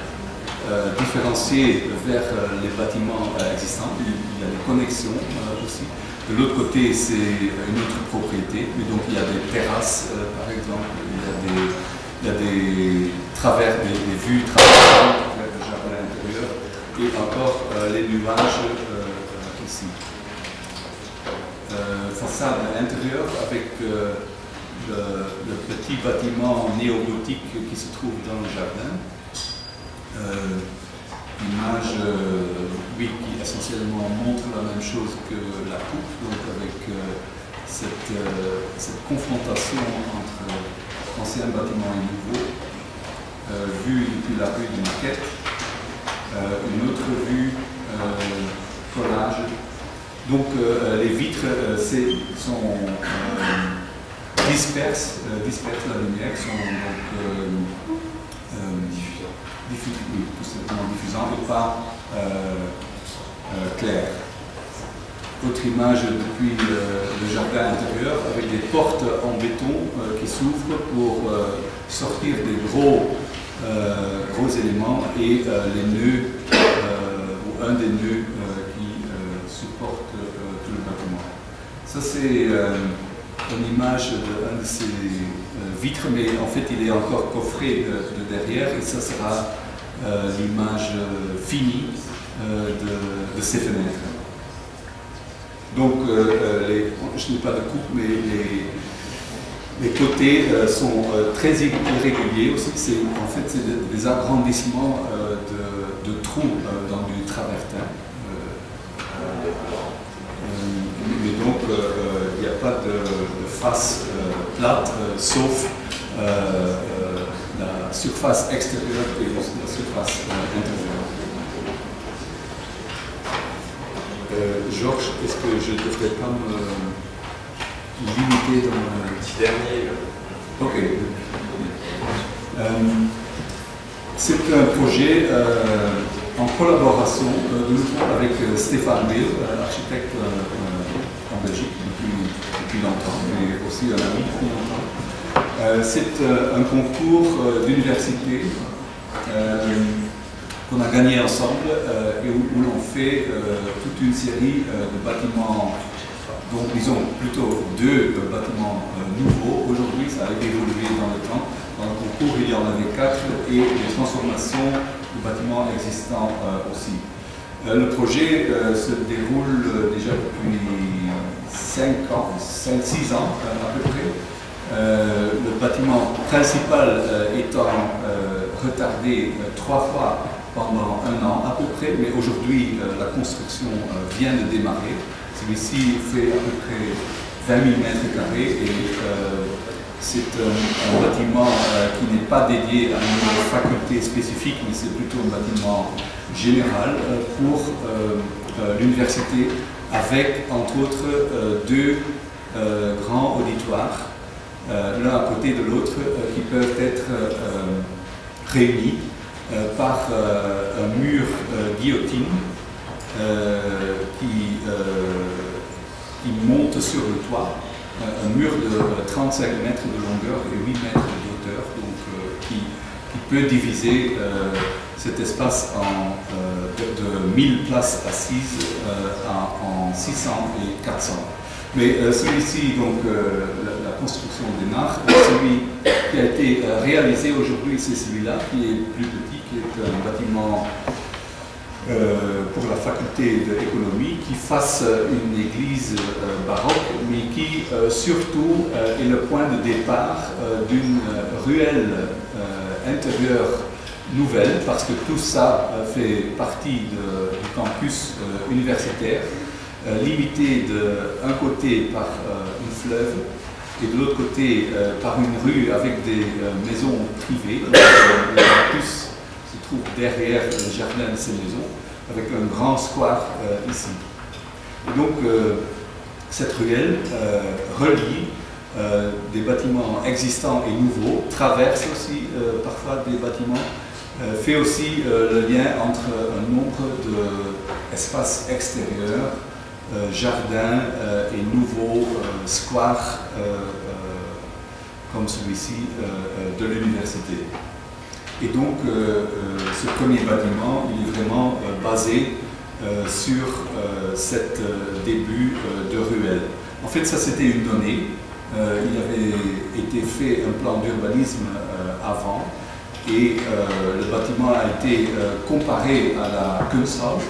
différencié vers les bâtiments existants. Il y a des connexions aussi. De l'autre côté, c'est une autre propriété, mais donc il y a des terrasses, par exemple, il y a des travers, des vues traverses vers le jardin intérieur, et encore les nuages ici. Façade intérieure avec le petit bâtiment néogothique qui se trouve dans le jardin. Image oui, qui essentiellement montre la même chose que la coupe, donc avec cette confrontation entre ancien bâtiment et nouveau, vue depuis la rue de Maquette, une autre vue, collage. Donc les vitres sont dispersent la lumière, sont donc diffusant et pas clair. Autre image depuis le jardin intérieur avec des portes en béton qui s'ouvrent pour sortir des gros éléments et les nœuds ou un des nœuds qui supporte tout le bâtiment. Ça c'est une image d'un de ces vitres, mais en fait il est encore coffré de derrière et ça sera l'image finie de ces fenêtres. Donc je n'ai pas de coupe, mais les côtés sont très irréguliers aussi. En fait c'est des agrandissements de trous dans du travertin. Mais donc il n'y a pas de face plate, sauf la surface extérieure et la surface intérieure. Georges, est-ce que je ne devrais pas me limiter dans le petit dernier? Ok. C'est un projet en collaboration de nouveau avec Stéphane Mill, architecte en Belgique depuis longtemps, mais aussi un ami depuis longtemps. C'est un concours d'université qu'on a gagné ensemble et où l'on fait toute une série de bâtiments, donc disons plutôt 2 bâtiments nouveaux. Aujourd'hui, ça a évolué dans le temps. Dans le concours, il y en avait 4 et des transformations de bâtiments existants aussi. Le projet se déroule déjà depuis 5 ans, 5-6 ans à peu près. Le bâtiment principal étant retardé 3 fois pendant 1 an à peu près, mais aujourd'hui la construction vient de démarrer. Celui-ci fait à peu près 20 000 m² et c'est un bâtiment qui n'est pas dédié à une faculté spécifique, mais c'est plutôt un bâtiment général pour l'université avec entre autres 2 grands auditoires, l'un à côté de l'autre, qui peuvent être réunis par un mur guillotine qui monte sur le toit, un mur de 35 mètres de longueur et 8 mètres de hauteur, donc qui peut diviser cet espace de 1000 places assises en 600 et 400. Mais celui-ci, donc la construction démarre. Celui qui a été réalisé aujourd'hui, c'est celui-là, qui est plus petit, qui est un bâtiment pour la faculté d'économie, qui fasse une église baroque, mais qui surtout est le point de départ d'une ruelle intérieure nouvelle, parce que tout ça fait partie du campus universitaire, limité d'un côté par un fleuve et de l'autre côté par une rue avec des maisons privées. Le campus se trouve derrière le jardin de ces maisons, avec un grand square ici. Et donc, cette ruelle relie des bâtiments existants et nouveaux, traverse aussi parfois des bâtiments, fait aussi le lien entre un nombre d'espaces extérieurs, jardins et nouveaux squares comme celui-ci de l'université. Et donc, ce premier bâtiment, il est vraiment basé sur cet début de ruelle. En fait, ça c'était une donnée. Il avait été fait un plan d'urbanisme avant et le bâtiment a été comparé à la Kunsthalle,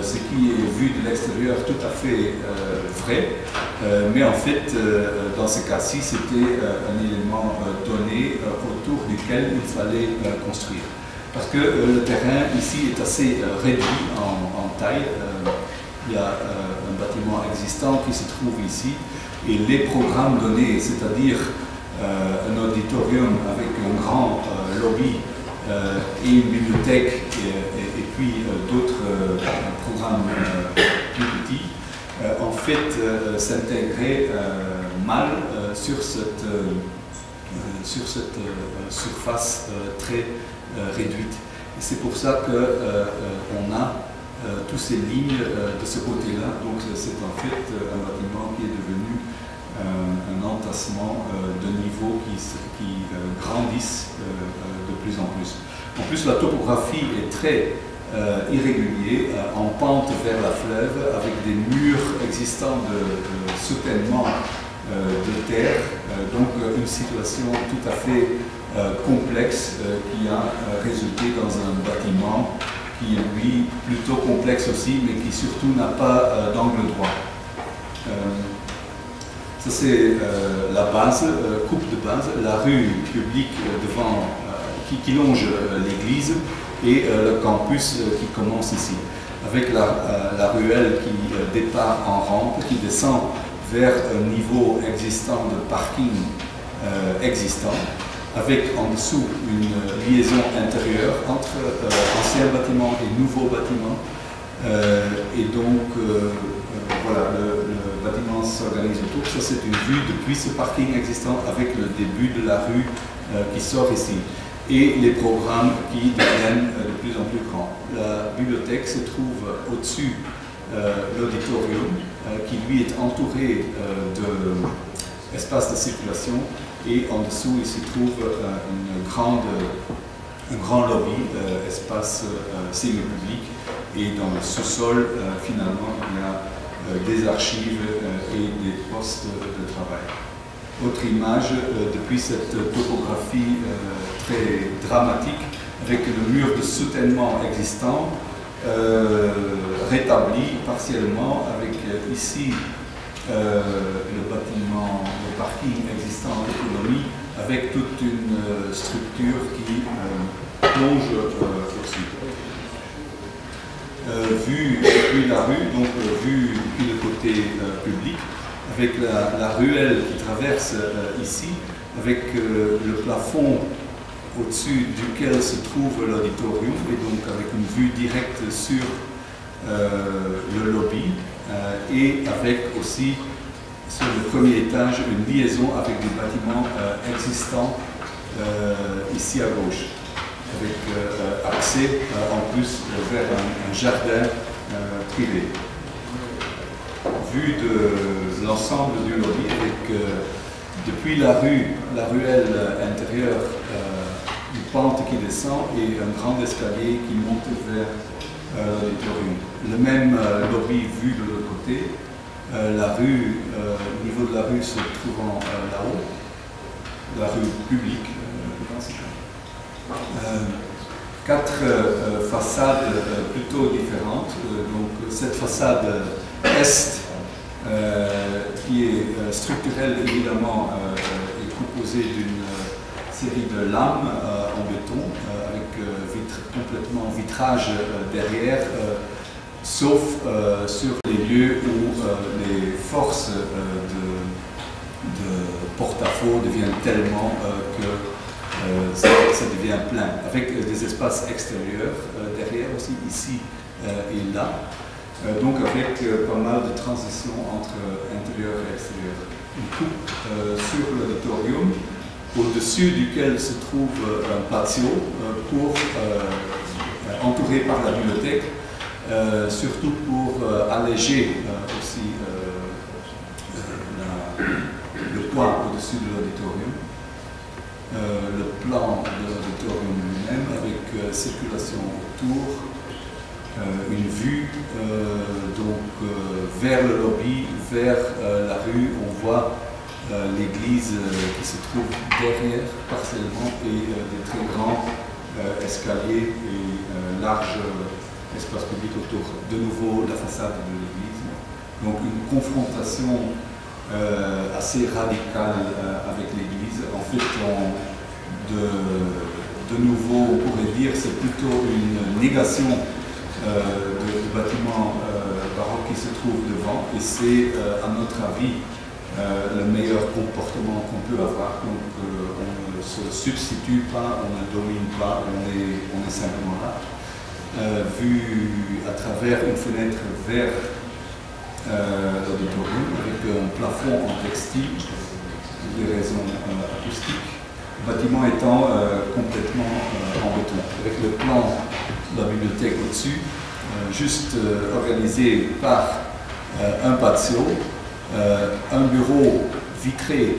ce qui est vu de l'extérieur tout à fait vrai, mais en fait, dans ce cas-ci, c'était un élément donné autour duquel il fallait construire. Parce que le terrain ici est assez réduit en taille. Il y a un bâtiment existant qui se trouve ici, et les programmes donnés, c'est-à-dire un auditorium avec un grand lobby et une bibliothèque et puis d'autres programmes plus petits, en fait s'intégraient mal sur cette surface très réduite. Et c'est pour ça qu'on a toutes ces lignes de ce côté-là. Donc c'est en fait un bâtiment qui est devenu un entassement de niveaux qui grandissent de plus en plus. En plus, la topographie est très irrégulière, en pente vers la fleuve, avec des murs existants de soutènement de terre, donc une situation tout à fait complexe qui a résulté dans un bâtiment qui est lui plutôt complexe aussi, mais qui surtout n'a pas d'angle droit. Ça c'est la base, coupe de base, la rue publique devant, qui longe l'église et le campus qui commence ici, avec la ruelle qui départ en rampe, qui descend vers un niveau existant de parking existant, avec en dessous une liaison intérieure entre anciens bâtiments et nouveaux bâtiments. Et donc, voilà, le bâtiment s'organise autour. Ça, c'est une vue depuis ce parking existant avec le début de la rue qui sort ici. Et les programmes qui deviennent de plus en plus grands. La bibliothèque se trouve au-dessus l'auditorium, qui lui est entouré d'espaces de circulation. Et en dessous, il se trouve un grand lobby, espace semi-public. Et dans le sous-sol, finalement, il y a des archives et des postes de travail. Autre image, depuis cette topographie très dramatique, avec le mur de soutènement existant, rétabli partiellement, avec ici le bâtiment, le parking existant en économie, avec toute une structure qui plonge au sud. Vu depuis la rue, donc vu depuis le côté public, avec la ruelle qui traverse ici, avec le plafond au-dessus duquel se trouve l'auditorium, et donc avec une vue directe sur le lobby, et avec aussi sur le premier étage une liaison avec des bâtiments existants ici à gauche, avec accès en plus vers un jardin privé. Vue de l'ensemble du lobby, avec depuis la ruelle intérieure, une pente qui descend et un grand escalier qui monte vers l'auditorium. Le même lobby vu de l'autre côté, La rue, au niveau de la rue se trouvant là-haut, la rue publique, quatre façades plutôt différentes. Donc cette façade est, qui est structurelle évidemment, est composée d'une série de lames en béton avec complètement vitrage derrière, sauf sur les lieux où les forces de porte-à-faux deviennent tellement que ça devient plein, avec des espaces extérieurs derrière aussi, ici et là, donc avec pas mal de transitions entre intérieur et extérieur. Une coupe sur l'auditorium, au-dessus duquel se trouve un patio entouré par la bibliothèque, surtout pour alléger aussi le poids au-dessus de l'auditorium. Le plan de l'auditorium lui-même avec circulation autour, une vue vers le lobby, vers la rue. On voit l'église qui se trouve derrière partiellement et des très grands escaliers et larges espaces publics autour. De nouveau la façade de l'église. Donc une confrontation assez radicale avec l'église. En fait, de nouveau, on pourrait dire c'est plutôt une négation du bâtiment baroque qui se trouve devant, et c'est, à notre avis, le meilleur comportement qu'on peut avoir. Donc on ne se substitue pas, on ne domine pas, on est simplement là. Vu à travers une fenêtre vers l'auditorium, avec un plafond en textile, pour des raisons acoustiques, le bâtiment étant complètement en béton, avec le plan de la bibliothèque au-dessus, juste organisé par un patio, un bureau vitré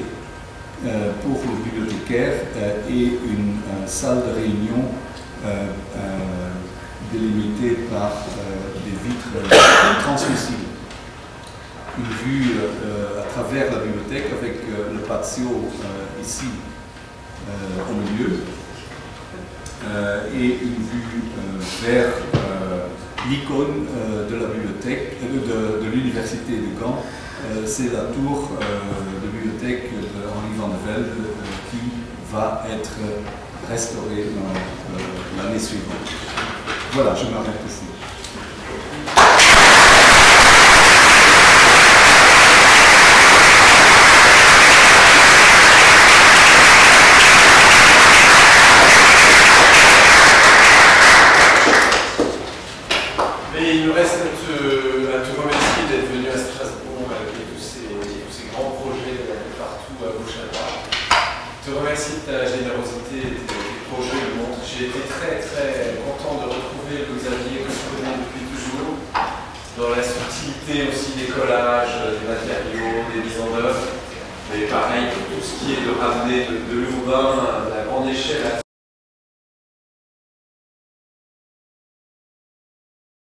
pour le bibliothécaire et une salle de réunion délimitée par des vitres translucides. Une vue à travers la bibliothèque avec le patio ici au milieu et une vue vers l'icône de la bibliothèque, de l'université de Gand. C'est la tour de bibliothèque d'Henri van de Velde qui va être restaurée dans l'année suivante. Voilà, je m'arrête ici. Il nous reste à te remercier d'être venu à Strasbourg avec tous ces grands projets partout à gauche et à droite. Je te remercie de ta générosité et de tes projets le montrent. J'ai été très très content de retrouver le Xavier que je connais depuis toujours, dans la subtilité aussi des collages, des matériaux, des mises en œuvre. Mais pareil, tout ce qui est de ramener de l'urbain à la grande échelle.